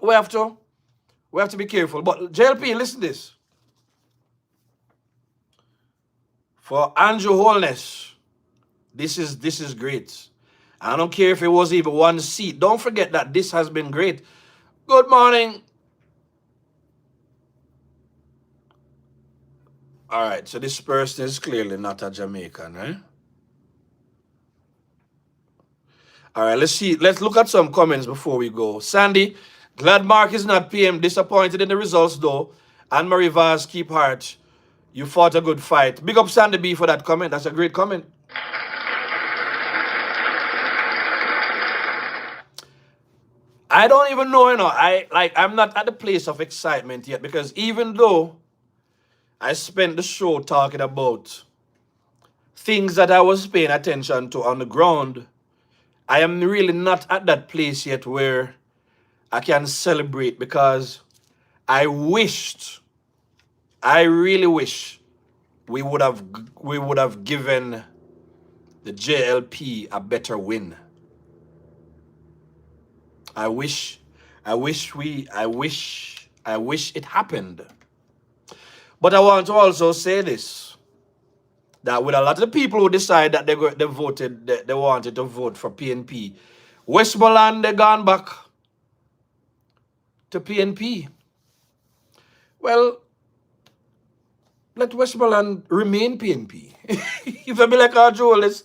be careful. But JLP, listen to this. For Andrew Holness, this is great. I don't care if it was even one seat. Don't forget that this has been great. Good morning. All right, so this person is clearly not a Jamaican, right? All right, let's see. Let's look at some comments before we go. Sandy, glad Mark is not PM. Disappointed in the results, though. Anne-Marie Vaz, keep heart. You fought a good fight. Big up Sandy B for that comment. That's a great comment. I don't even know, I'm not at the place of excitement yet because even though I spent the show talking about things that I was paying attention to on the ground, I am really not at that place yet where I can celebrate because I really wish we would have given the JLP a better win. I wish it happened. But I want to also say this, that with a lot of the people who decide that they wanted to vote for PNP, Westmoreland, they gone back. to PNP. Well, let Westmoreland remain PNP. If I be like our Joel, let's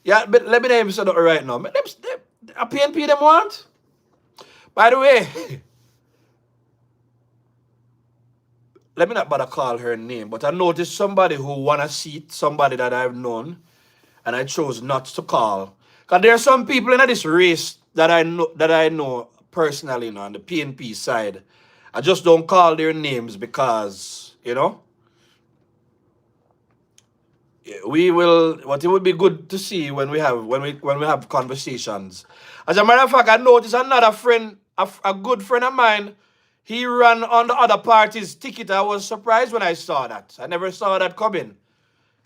yeah, but let me name say that right now. A PNP them want. By the way, let me not bother call her name, but I noticed somebody who won a seat, somebody that I've known, and I chose not to call. Because there are some people in this race that I know personally, on the PNP side. I just don't call their names because, we will. What it would be good to see when we have conversations. As a matter of fact, I noticed another friend, a good friend of mine. He ran on the other party's ticket. I was surprised when I saw that. I never saw that coming.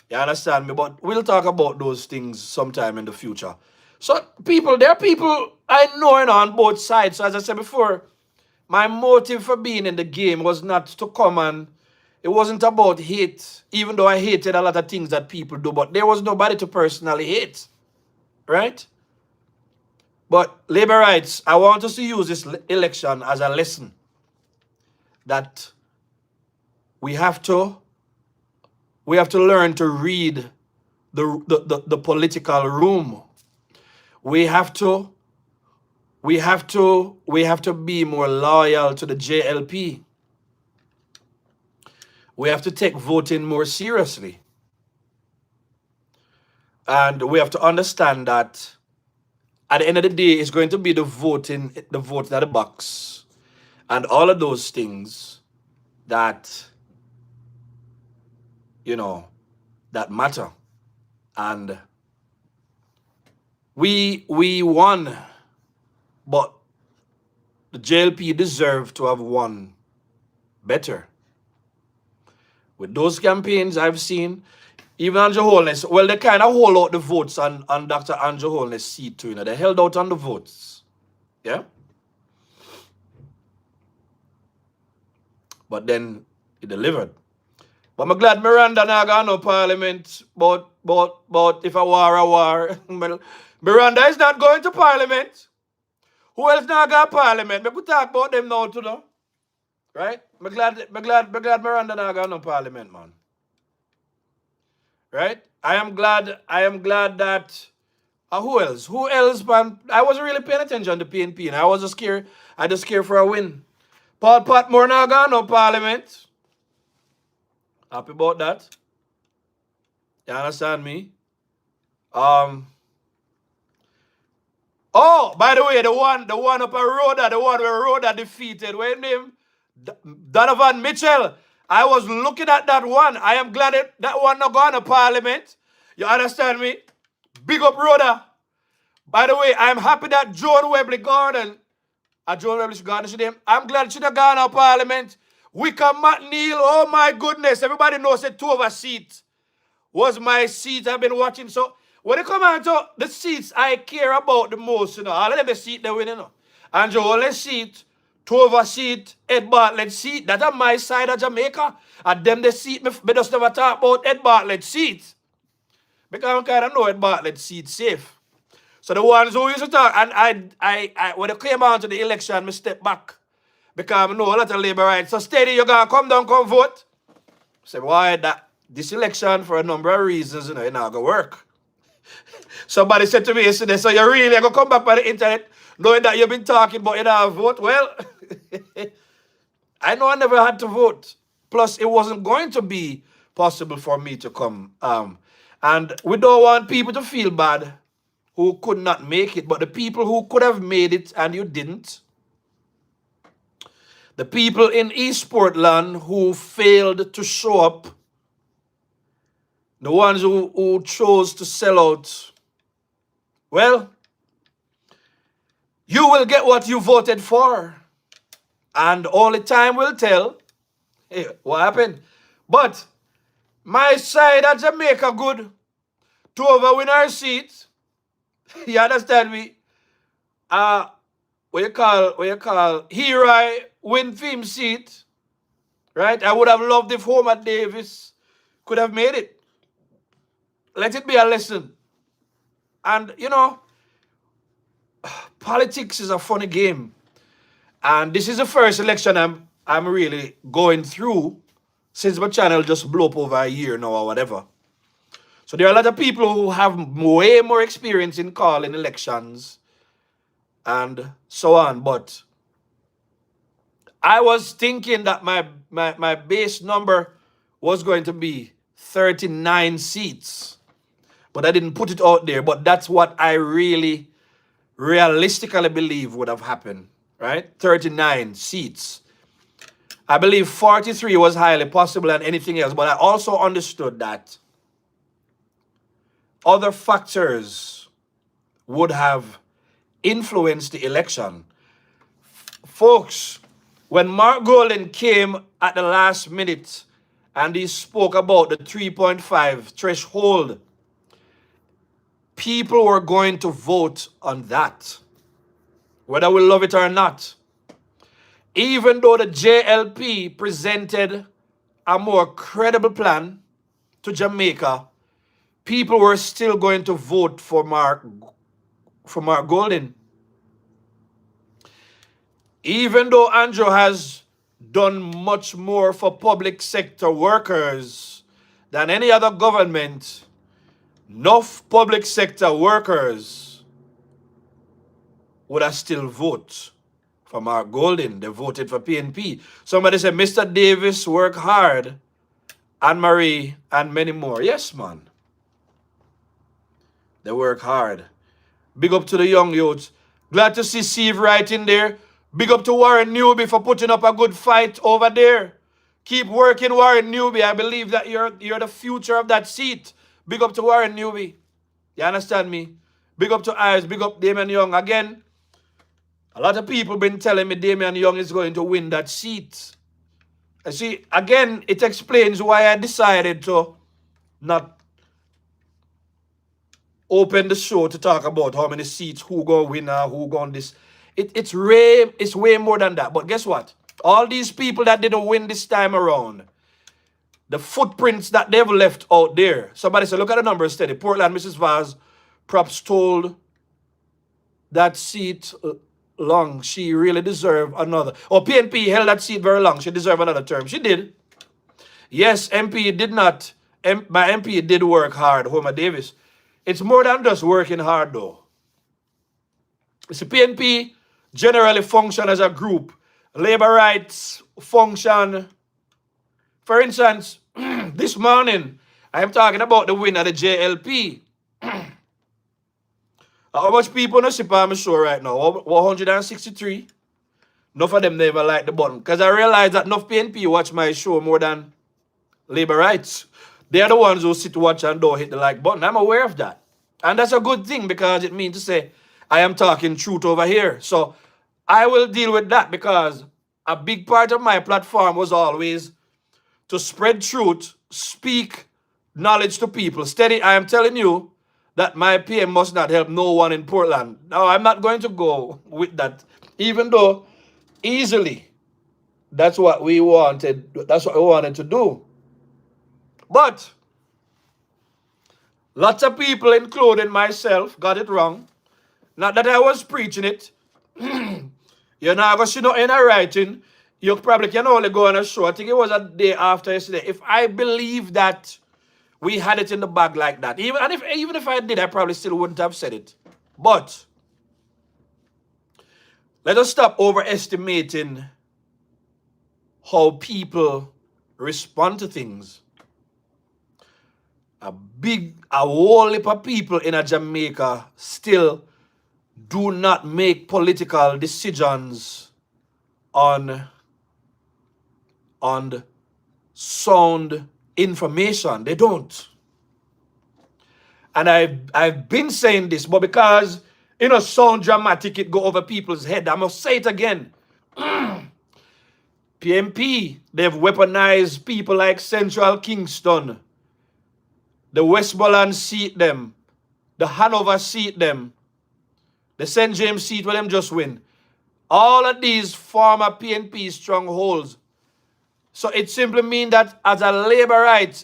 You understand me? But we'll talk about those things sometime in the future. So there are people I know, on both sides. So as I said before, my motive for being in the game was not to come and it wasn't about hate, even though I hated a lot of things that people do, but there was nobody to personally hate, right? But labor rights, I want us to use this election as a lesson that we have to learn to read the political room. We have to be more loyal to the JLP. We have to take voting more seriously. And we have to understand that at the end of the day, it's going to be the vote at the box and all of those things that, that matter. And we won, but the JLP deserve to have won better. With those campaigns I've seen, even Andrew Holness, well, they kind of hold out the votes on Dr. Andrew Holness' seat too. They held out on the votes. Yeah? But then it delivered. But I'm glad Miranda now got no parliament. But if a war, Miranda is not going to parliament. Who else now got parliament? We could talk about them now too, though. Right? I'm glad Miranda now got no parliament, man. Right? I am glad that who else, man? I wasn't really paying attention to PNP, and I was just scared. I just scared for a win. Paul Patmore now got no parliament. Happy about that. You understand me? Oh, by the way, the one up a Rhoda, the one where Rhoda defeated, what name? Donovan Mitchell. I was looking at that one. I am glad that one not going to parliament. You understand me? Big up Rhoda. By the way, I'm happy that Joan Webley Gordon, Joan Webley Gordon, I'm glad she not gone to parliament. Wickham McNeil, oh my goodness. Everybody knows that 2 over seat was my seat I've been watching. So when it comes on to the seats I care about the most, all of them the seat they win, And Joel seat, 2 over seat, Ed Bartlett seat. That's on my side of Jamaica. And them the seat, me just never talk about Ed Bartlett seat. Because I kind of know Ed Bartlett seat safe. So the ones who used to talk, and I when it came on to the election, me step back. Because I know a lot of labor rights. So steady, you're going to come down, come vote. Say, why that? This election, for a number of reasons, it's not going to work. Somebody said to me yesterday, so you really going to come back by the internet knowing that you've been talking but you don't vote? Well, I know I never had to vote. Plus, it wasn't going to be possible for me to come. And we don't want people to feel bad who could not make it, but the people who could have made it and you didn't, the people in East Portland who failed to show up, the ones who chose to sell out, well, you will get what you voted for. And only time will tell what happened. But my side of Jamaica good to overwin our seat. You understand me? What you call Hero win theme seat. Right? I would have loved if Homer Davis could have made it. Let it be a lesson. And, politics is a funny game. And this is the first election I'm really going through since my channel just blew up over a year now or whatever. So there are a lot of people who have way more experience in calling elections and so on. But I was thinking that my base number was going to be 39 seats. But I didn't put it out there. But that's what I really realistically believe would have happened, right? 39 seats. I believe 43 was highly possible and anything else. But I also understood that other factors would have influenced the election. Folks, when Mark Golden came at the last minute and he spoke about the 3.5 threshold, people were going to vote on that, whether we love it or not. Even though the JLP presented a more credible plan to Jamaica, people were still going to vote for Mark Golden. Even though Andrew has done much more for public sector workers than any other government, enough public sector workers would have still vote for Mark Golden. They voted for PNP. Somebody said, Mr. Davis work hard, Anne-Marie, and many more. Yes, man. They work hard. Big up to the young youths. Glad to see Steve right in there. Big up to Warren Newby for putting up a good fight over there. Keep working, Warren Newby. I believe that you're the future of that seat. Big up to Warren Newby. You understand me? Big up to Eyes. Big up Damian Young. Again, a lot of people been telling me Damian Young is going to win that seat. And see, again, it explains why I decided to not open the show to talk about how many seats, who going to win or who going this. It's way more than that. But guess what? All these people that didn't win this time around, the footprints that they've left out there. Somebody said, look at the numbers steady. Portland, Mrs. Vaz, props told that seat long. She really deserved another. Oh, PNP held that seat very long. She deserved another term. She did. Yes, MP did not. My MP did work hard, Homer Davis. It's more than just working hard, though. It's the PNP generally function as a group. Labor rights function. For instance, this morning, I am talking about the win of the JLP. How much people know SIPA on my show right now? 163. Enough of them never like the button. Because I realize that enough PNP watch my show more than labor rights. They're the ones who sit, watch, and don't hit the like button. I'm aware of that. And that's a good thing because it means to say, I am talking truth over here. So I will deal with that because a big part of my platform was always to spread truth, speak knowledge to people. Steady, I am telling you that my PM must not help no one in Portland. No, I'm not going to go with that. Even though easily, that's what we wanted. That's what we wanted to do. But lots of people, including myself, got it wrong. Not that I was preaching it. You're not going to see nothing in a writing. You probably can only go on a show. I think it was a day after yesterday. If I believe that we had it in the bag like that, even if I did, I probably still wouldn't have said it. But let us stop overestimating how people respond to things. A whole heap of people in Jamaica still do not make political decisions on sound information. They don't. And I've been saying this, but because sound dramatic, it go over people's head. I must say it again. PMP, they've weaponized people like Central Kingston. The Westmoreland seat them. The Hanover seat them. The St. James seat where them just win. All of these former PNP strongholds. So it simply means that as a labor right,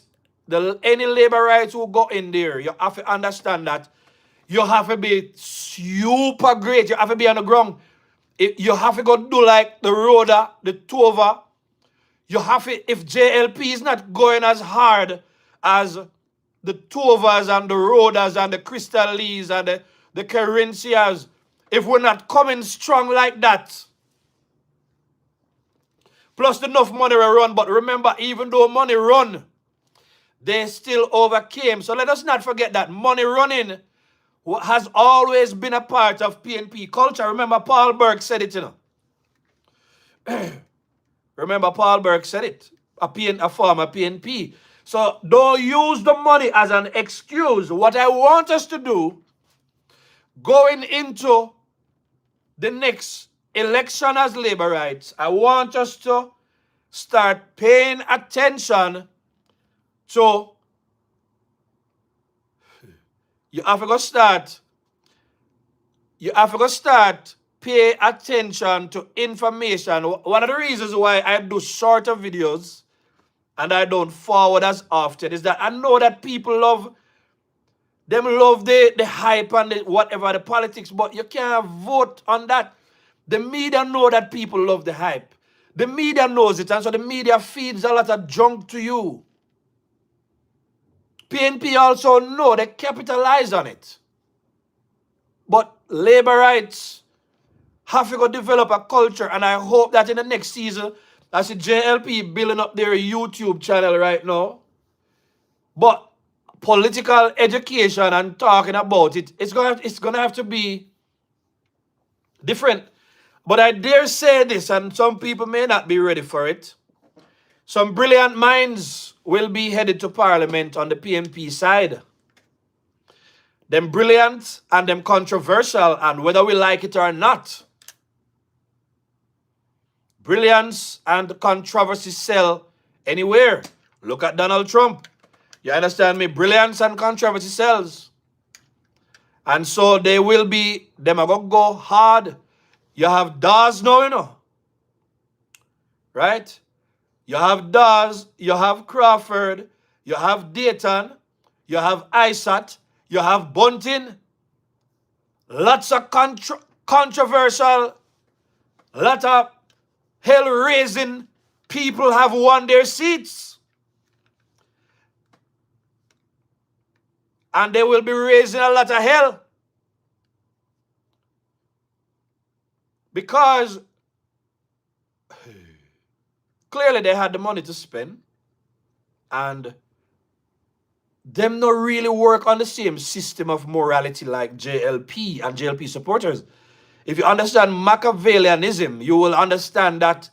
any labor rights who go in there, you have to understand that you have to be super great. You have to be on the ground. You have to go do like the Rhoda, the Tova. You have to, if JLP is not going as hard as the Tovas and the Rhodas and the Crystal Lees and the Carencias, if we're not coming strong like that, plus enough money will run, but remember, even though money run, they still overcame. So let us not forget that money running has always been a part of PNP culture. Remember, Paul Berg said it, you know. Remember, Paul Berg said it, a former PNP. So don't use the money as an excuse. What I want us to do, going into the next election as labor rights, I want us to start paying attention to, you have to start pay attention to information. One of the reasons why I do shorter videos and I don't forward as often is that I know that people love the hype and whatever, the politics, but you can't vote on that. The media know that people love the hype. The media knows it, and so the media feeds a lot of junk to you. PNP also know they capitalize on it. But labor rights have to go develop a culture, and I hope that in the next season, I see JLP building up their YouTube channel right now. But political education and talking about it, it's gonna have to be different. But I dare say this, and some people may not be ready for it. Some brilliant minds will be headed to Parliament on the PNP side. Them brilliant and them controversial, and whether we like it or not, brilliance and controversy sell anywhere. Look at Donald Trump. You understand me? Brilliance and controversy sells. And so they will be, them are going to go hard. You have Dawes now, you know. Right? You have Dawes, you have Crawford, you have Dayton, you have Isat, you have Bunting. Lots of controversial, lot of hell-raising people have won their seats. And they will be raising a lot of hell. Because clearly they had the money to spend. And them not really work on the same system of morality like JLP and JLP supporters. If you understand Machiavellianism, you will understand that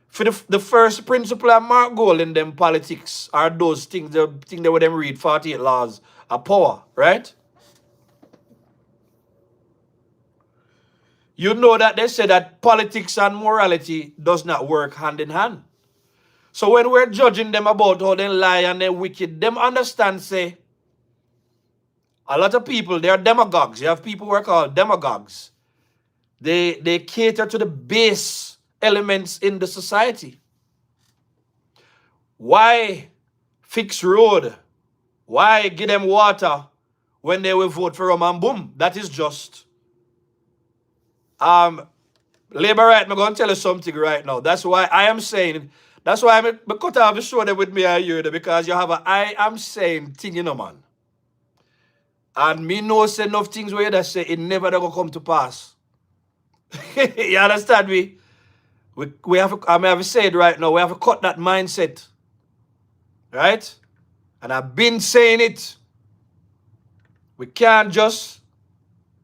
for the first principle of Mark Gold in them politics are those things, the thing they would them read 48 laws of power, right? You know that they say that politics and morality does not work hand in hand. So when we're judging them about how they lie and they're wicked, them understand, say, a lot of people, they are demagogues. You have people who are called demagogues. They cater to the base elements in the society. Why fix road? Why give them water when they will vote for rum and boom? That is just. Labor right, I'm going to tell you something right now. That's why I am saying, that's why I'm cut off the shoulder with me here, because you have a I am saying thing, you know, man. And me know say enough things where you say it never gonna come to pass. You understand me? We have to, I may have said right now, we have to cut that mindset. Right? And I've been saying it. We can't just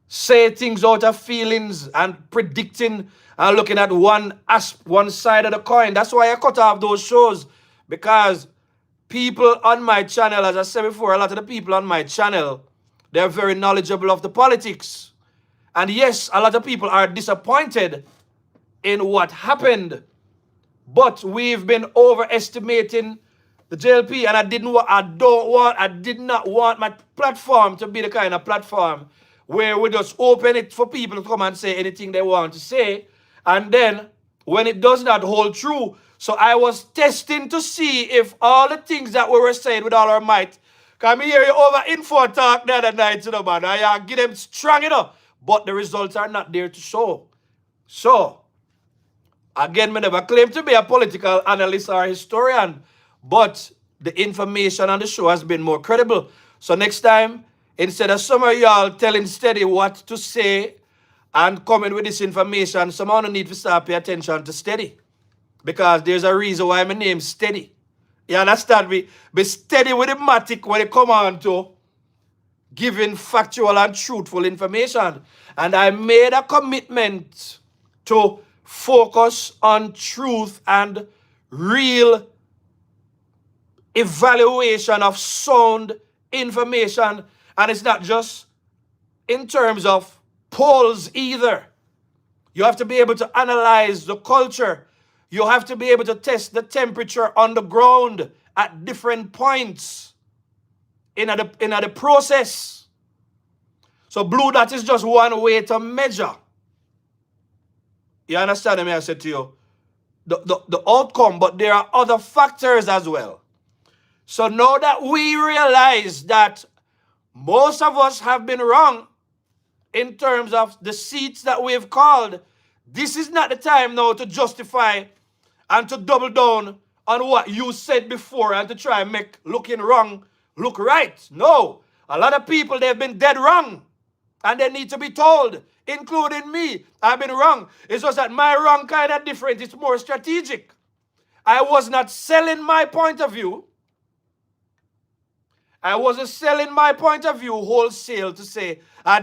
say things out of feelings and predicting and looking at one side of the coin. That's why I cut off those shows. Because people on my channel, as I said before, a lot of the people on my channel, they're very knowledgeable of the politics. And yes, a lot of people are disappointed in what happened. But we've been overestimating the JLP, and I did not want my platform to be the kind of platform where we just open it for people to come and say anything they want to say. And then when it does not hold true, so I was testing to see if all the things that we were saying with all our might, come here you over info talk the other night, you know, man. I give them strong enough, but the results are not there to show. So, again, I never claim to be a political analyst or historian, but the information on the show has been more credible. So next time, instead of some of y'all telling Steady what to say and coming with this information, someone need to start pay attention to Steady. Because there's a reason why my name's Steady. You understand me? Be steady with the matic when it come on to giving factual and truthful information. And I made a commitment to focus on truth and real evaluation of sound information. And it's not just in terms of polls either. You have to be able to analyze the culture. You have to be able to test the temperature on the ground at different points in the process. So blue dot is just one way to measure. You understand me? I said to you, the outcome, but there are other factors as well. So now that we realize that most of us have been wrong in terms of the seats that we've called, this is not the time now to justify and to double down on what you said before and to try and make looking wrong look right. No. A lot of people, they've been dead wrong. And they need to be told, including me. I've been wrong. It's just that my wrong kind of different. It's more strategic. I was not selling my point of view. I wasn't selling my point of view wholesale to say,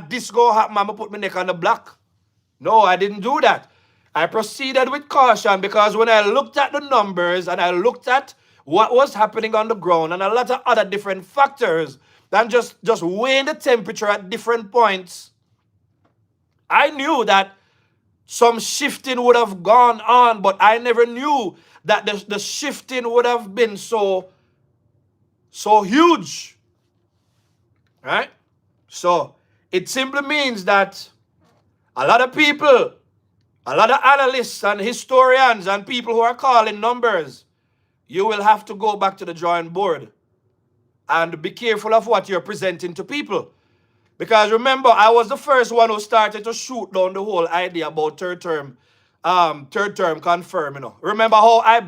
this go happen, I'm going to put my neck on the block. No, I didn't do that. I proceeded with caution because when I looked at the numbers and I looked at what was happening on the ground and a lot of other different factors than just weighing the temperature at different points, I knew that some shifting would have gone on, but I never knew that the shifting would have been so huge. Right? So it simply means that a lot of people, a lot of analysts and historians and people who are calling numbers, you will have to go back to the drawing board and be careful of what you're presenting to people. Because remember, I was the first one who started to shoot down the whole idea about third term confirm, Remember how I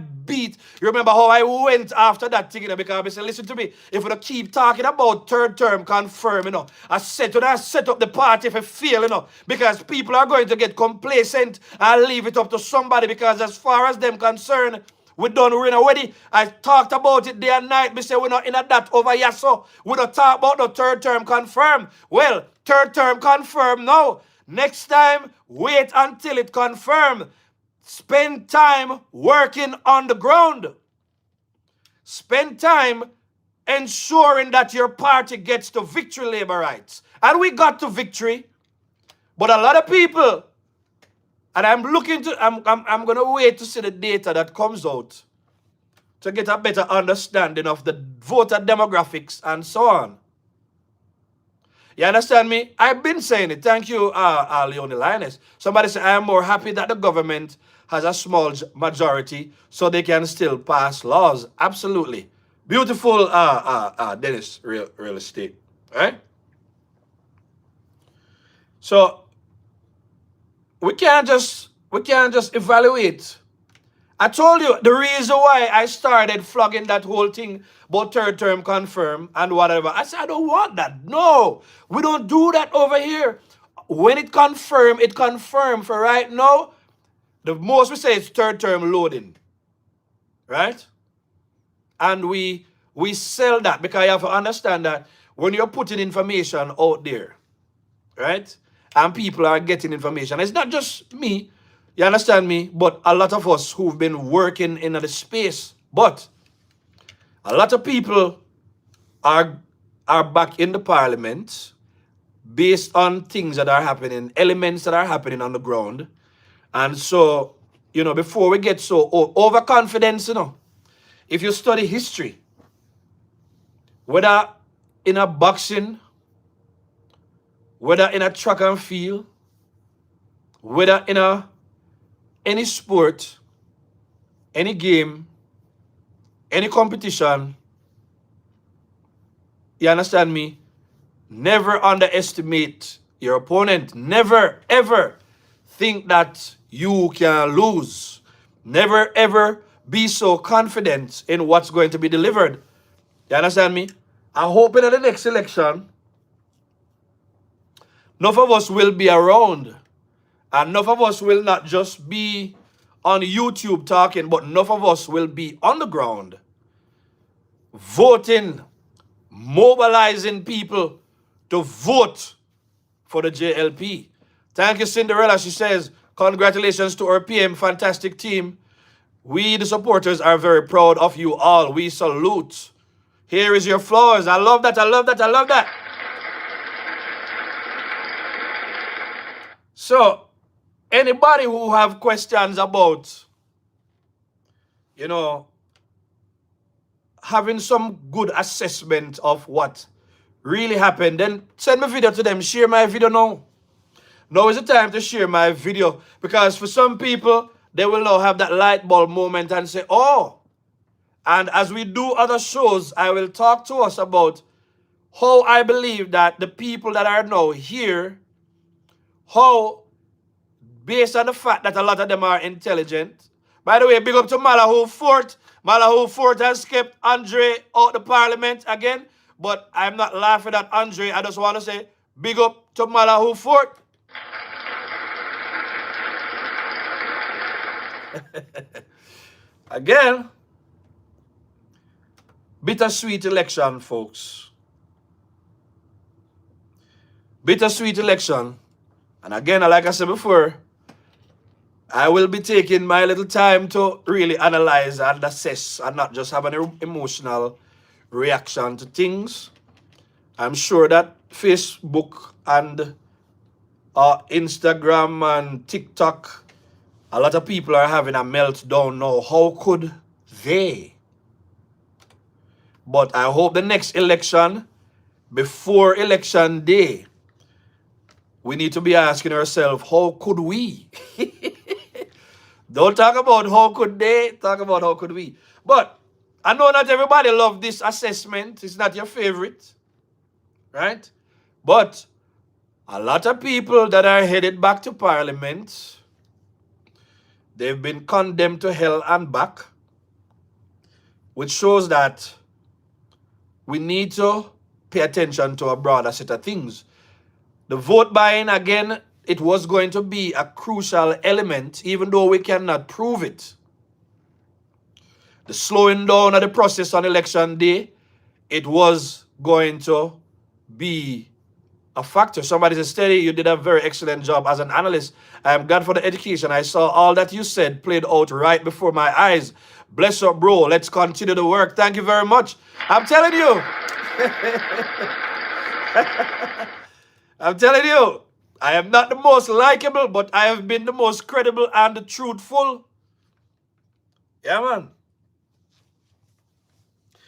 remember how I went after that thing, because I said, listen to me, if we don't keep talking about third term confirm, I said when I set up the party if I fail, because people are going to get complacent and leave it up to somebody, because as far as them concerned, we done win already. I talked about it day and night. We say we're not in a that over here, so we don't talk about the third term confirm. Well, third term confirm now. Next time, wait until it confirmed. Spend time working on the ground. Spend time ensuring that your party gets to victory, labor rights. And we got to victory. But a lot of people, and I'm going to wait to see the data that comes out to get a better understanding of the voter demographics and so on. You understand me? I've been saying it. Thank you, Leonie Linus. Somebody said, I am more happy that the government has a small majority so they can still pass laws. Absolutely. Beautiful, Dennis, real estate. Right? So, we can't just evaluate. I told you the reason why I started flogging that whole thing about third term confirm and whatever. I said, I don't want that. No, we don't do that over here. When it confirm for right now. The most we say is third term loading. Right? And we sell that because you have to understand that when you're putting information out there, right? And people are getting information. It's not just me, you understand me? But a lot of us who've been working in the space. But a lot of people are back in the parliament based on things that are happening, elements that are happening on the ground. And so, before we get so overconfident, if you study history, whether in a boxing, whether in a track and field, whether in any sport, any game, any competition, you understand me? Never underestimate your opponent. Never, ever think that you can lose. Never ever be so confident in what's going to be delivered. You understand me? I hope in the next election, enough of us will be around. And enough of us will not just be on YouTube talking, but enough of us will be on the ground, voting, mobilizing people to vote for the JLP. Thank you, Cinderella. She says, congratulations to our PM, fantastic team. We, the supporters, are very proud of you all. We salute. Here is your flowers. I love that. I love that. I love that. So, anybody who have questions about, having some good assessment of what really happened, then send my video to them. Share my video now. Now is the time to share my video, because for some people, they will now have that light bulb moment and say, oh, and as we do other shows, I will talk to us about how I believe that the people that are now here, how, based on the fact that a lot of them are intelligent. By the way, big up to Malahoo Fort. Malahoo Fort has kept Andre out the parliament again, but I'm not laughing at Andre. I just want to say big up to Malahoo Fort. Again, bittersweet election, folks. Bittersweet election. And again, like I said before, I will be taking my little time to really analyze and assess and not just have an emotional reaction to things. I'm sure that Facebook and Instagram and TikTok, a lot of people are having a meltdown now. How could they? But I hope the next election, before election day, we need to be asking ourselves, how could we? Don't talk about how could they, talk about how could we. But I know not everybody loves this assessment. It's not your favorite, right? But a lot of people that are headed back to Parliament, they've been condemned to hell and back, which shows that we need to pay attention to a broader set of things. The vote buying, again, it was going to be a crucial element, even though we cannot prove it. The slowing down of the process on election day, it was going to be a factor. Somebody said, Steady, you did a very excellent job as an analyst. I am glad for the education. I saw all that you said played out right before my eyes. Bless up, bro. Let's continue the work. Thank you very much. I'm telling you. I'm telling you, I am not the most likable, but I have been the most credible and the truthful. Yeah, man.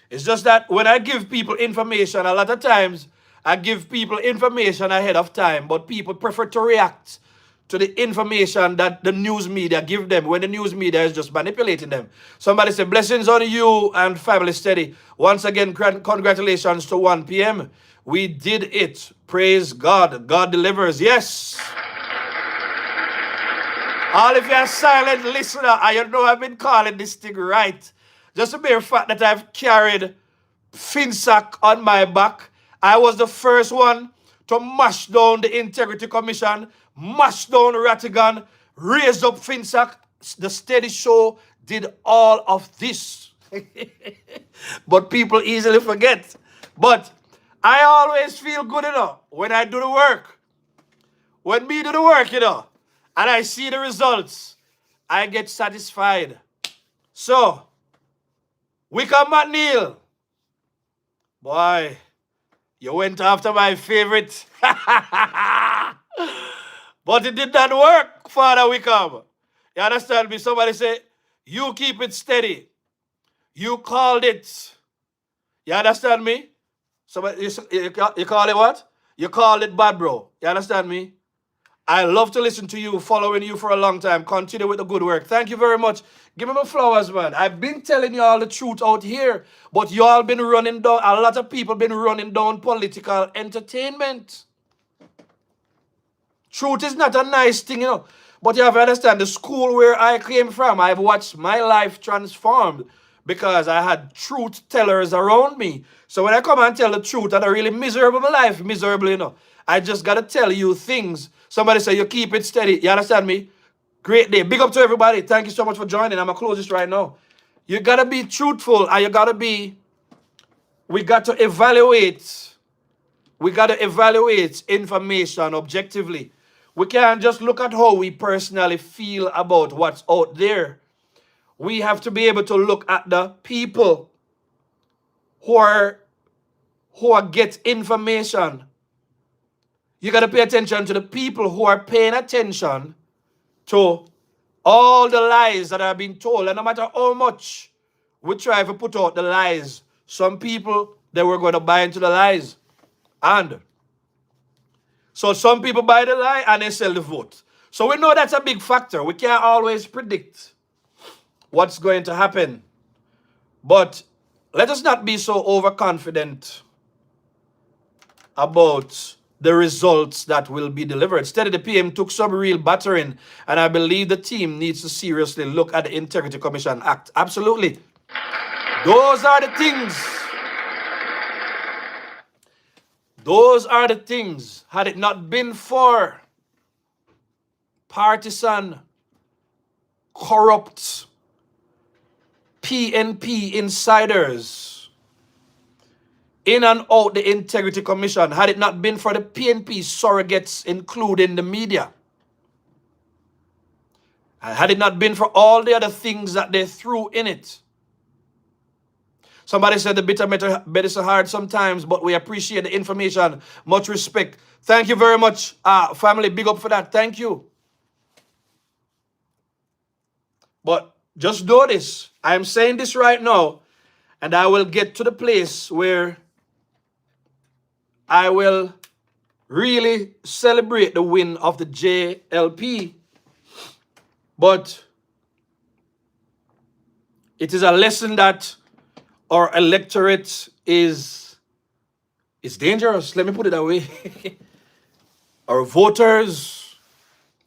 It's just that when I give people information, a lot of times I give people information ahead of time, but people prefer to react to the information that the news media give them when the news media is just manipulating them. Somebody said, blessings on you and family steady. Once again, congratulations to 1 p.m. We did it. Praise God. God delivers. Yes. All of you are silent listener, I know I've been calling this thing right. Just the mere fact that I've carried Finsack on my back. I was the first one to mash down the Integrity Commission, mash down Rattigan, raise up Finsack. The Steady Show did all of this. But people easily forget. But I always feel good, when I do the work. When me do the work, and I see the results, I get satisfied. So, Wickham McNeil, boy, you went after my favorite. But it did not work, Father Wickham. You understand me? Somebody say, you keep it steady. You called it. You understand me? Somebody, you call it what? You call it bad, bro. You understand me? I love to listen to you, following you for a long time. Continue with the good work. Thank you very much. Give me my flowers, man. I've been telling you all the truth out here, but y'all been running down, a lot of people been running down political entertainment. Truth is not a nice thing, But you have to understand the school where I came from, I've watched my life transformed because I had truth tellers around me. So when I come and tell the truth, and I really miserable my life, miserable, I just gotta tell you things. Somebody say you keep it steady. You understand me? Great day. Big up to everybody. Thank you so much for joining. I'm gonna close this right now. You gotta be truthful, and we got to evaluate. We got to evaluate information objectively. We can't just look at how we personally feel about what's out there. We have to be able to look at the people who are get information. You got to pay attention to the people who are paying attention to all the lies that are being told. And no matter how much we try to put out the lies, some people, they were going to buy into the lies. And so some people buy the lie and they sell the vote. So we know that's a big factor. We can't always predict what's going to happen. But let us not be so overconfident about the results that will be delivered. Steady, the PM took some real battering, and I believe the team needs to seriously look at the Integrity Commission Act. Absolutely. Those are the things. Those are the things. Had it not been for partisan, corrupt PNP insiders in and out the Integrity Commission, had it not been for the PNP surrogates, including the media, and had it not been for all the other things that they threw in it. Somebody said the bitter medicine hard sometimes, but we appreciate the information. Much respect. Thank you very much, family. Big up for that. Thank you. But just know this. I'm saying this right now, and I will get to the place where I will really celebrate the win of the JLP. But it is a lesson that our electorate is dangerous. Let me put it that way. Our voters,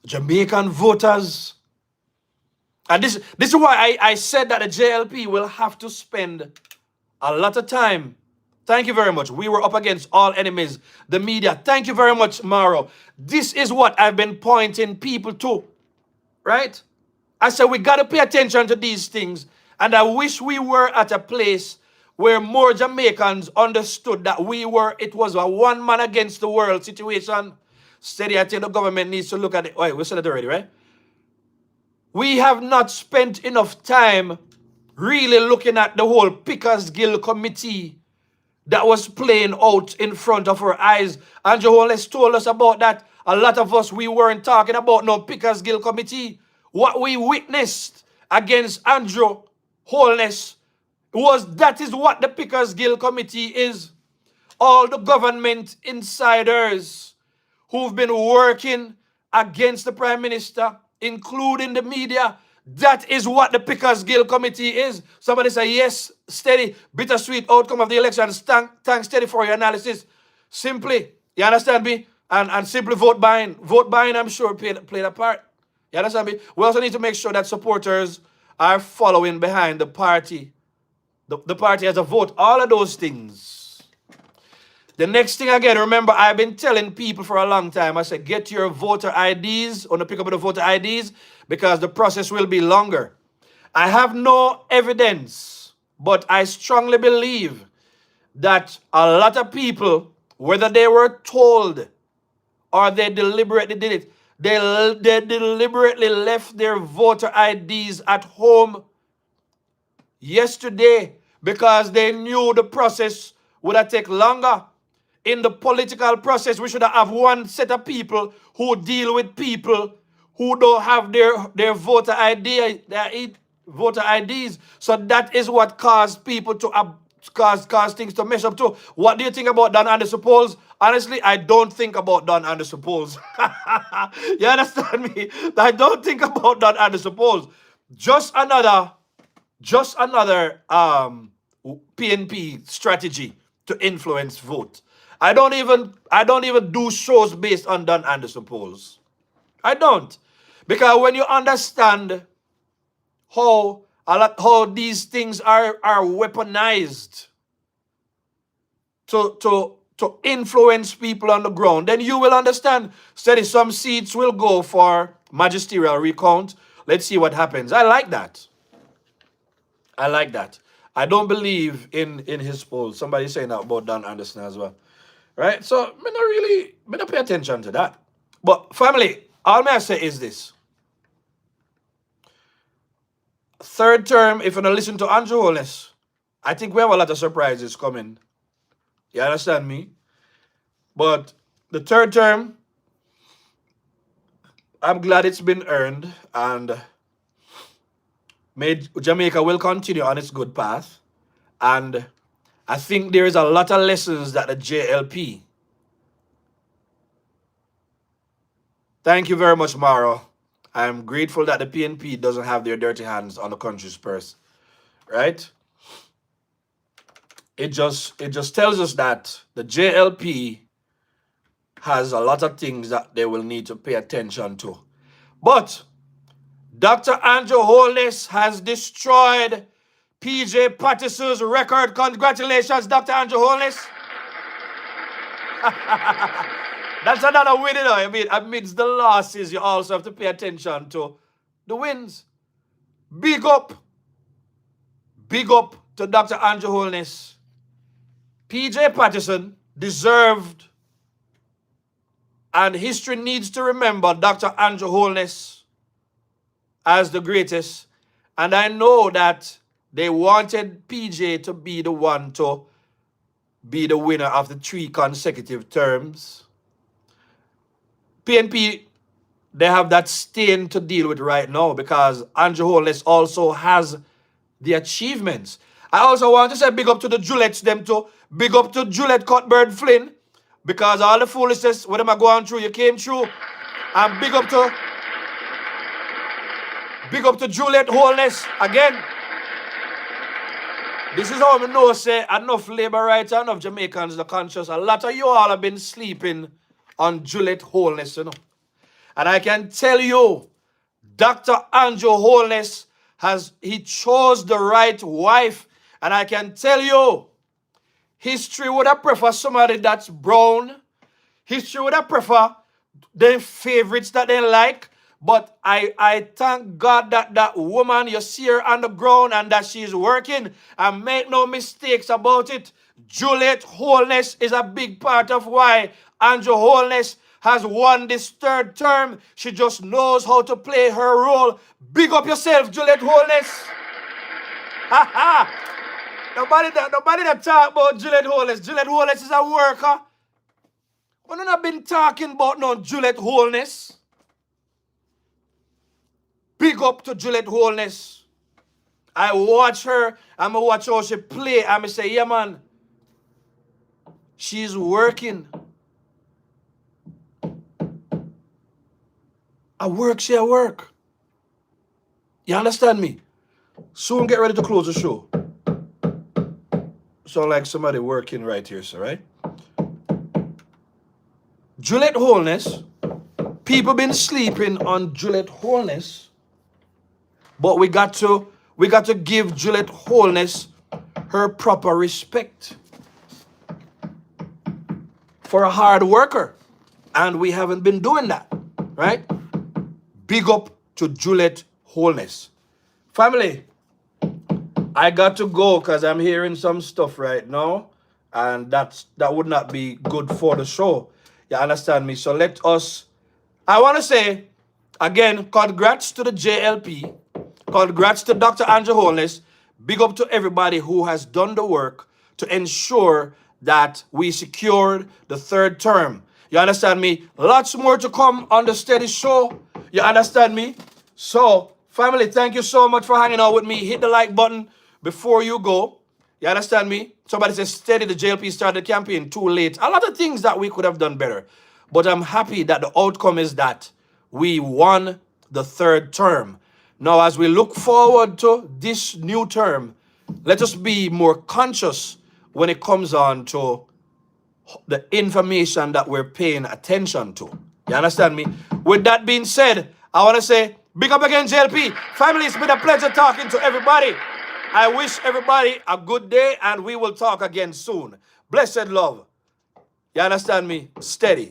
Jamaican voters. And this is why I said that the JLP will have to spend a lot of time. Thank you very much. We were up against all enemies, the media. Thank you very much, Mauro. This is what I've been pointing people to, right? I said we got to pay attention to these things. And I wish we were at a place where more Jamaicans understood that it was a one man against the world situation. Steady, I think the government needs to look at it. Wait, we said it already, right? We have not spent enough time really looking at the whole Pickers Guild committee that was playing out in front of our eyes. Andrew Holness told us about that. A lot of us, we weren't talking about no Pickers Guild committee. What we witnessed against Andrew Holness that is what the Pickers Guild committee is. All the government insiders who've been working against the Prime Minister, including the media. That is what the Pickers Guild committee is. Somebody say, yes, Steady, bittersweet outcome of the elections. Thanks, Steady, for your analysis. Simply, you understand me? And simply vote buying. Vote buying, I'm sure, played a part. You understand me? We also need to make sure that supporters are following behind the party. The party has a vote. All of those things. The next thing again, remember, I've been telling people for a long time, I said, get your voter IDs, on the pick up of the voter IDs, because the process will be longer. I have no evidence, but I strongly believe that a lot of people, whether they were told or they deliberately did it, they deliberately left their voter IDs at home yesterday because they knew the process would have taken longer. In the political process, we should have one set of people who deal with people who don't have their voter ID, voter IDs. So that is what caused people to cause things to mess up too. What do you think about Don Anderson polls? Honestly, I don't think about Don Anderson polls. You understand me? I don't think about Don Anderson polls. Just another PNP strategy to influence vote. I don't even do shows based on Don Anderson polls. I don't. Because when you understand how these things are weaponized to influence people on the ground, then you will understand. Steady, some seats will go for magisterial recount. Let's see what happens. I like that. I like that. I don't believe in his polls. Somebody saying that about Dan Anderson as well. Right? So me not pay attention to that. But family, all I say is this. Third term, if you don't listen to Andrew Holness, I think we have a lot of surprises coming. You understand me? But the third term, I'm glad it's been earned, and Jamaica will continue on its good path. And I think there is a lot of lessons that the JLP. Thank you very much, Maro. I'm grateful that the PNP doesn't have their dirty hands on the country's purse. Right? It just tells us that the JLP has a lot of things that they will need to pay attention to. But Dr. Andrew Holness has destroyed PJ Patterson's record. Congratulations, Dr. Andrew Holness. That's another win, you know. I mean, amidst the losses, you also have to pay attention to the wins. Big up to Dr. Andrew Holness. PJ Patterson deserved, and history needs to remember Dr. Andrew Holness as the greatest. And I know that they wanted PJ to be the one to be the winner of the 3 consecutive terms. PNP, they have that stain to deal with right now because Andrew Holness also has the achievements. I also want to say big up to the Julettes, them too. Big up to Julette Cuthbert Flynn, because all the foolishness, what am I going through, you came through. And big up to Juliette Holness again. This is how I know, say, enough labor rights, enough Jamaicans are conscious. A lot of you all have been sleeping on Juliette Holness, you know. And I can tell you, Dr. Andrew Holness he chose the right wife. And I can tell you, history would have preferred somebody that's brown. History would have preferred the favorites that they like. But I thank God that that woman, you see her on the ground and that she's working. And make no mistakes about it. Juliette Holness is a big part of why Andrew Holness has won this 3rd term. She just knows how to play her role. Big up yourself, Juliette Holness. Ha ha. Nobody that talk about Juliette Holness. Juliette Holness is a worker. We don't have been talking about no Juliette Holness. Big up to Juliette Holness. I watch her. I'm going to watch how she play. I'm going to say, yeah, man. She's working. I work, she a work. You understand me? Soon get ready to close the show. Sound like somebody working right here, sir, right? Juliette Holness. People been sleeping on Juliette Holness. But we got to give Juliette Holness her proper respect for a hard worker. And we haven't been doing that, right? Big up to Juliette Holness. Family, I got to go because I'm hearing some stuff right now. And that would not be good for the show. You understand me? So I want to say, again, congrats to the JLP. Congrats to Dr. Andrew Holness. Big up to everybody who has done the work to ensure that we secured the 3rd term. You understand me? Lots more to come on the Steady Show. You understand me? So, family, thank you so much for hanging out with me. Hit the like button before you go. You understand me? Somebody says, Steady, the JLP started the campaign too late. A lot of things that we could have done better. But I'm happy that the outcome is that we won the 3rd term. Now, as we look forward to this new term, let us be more conscious when it comes on to the information that we're paying attention to. You understand me? With that being said, I want to say, big up again, JLP. Family, it's been a pleasure talking to everybody. I wish everybody a good day, and we will talk again soon. Blessed love. You understand me? Steady.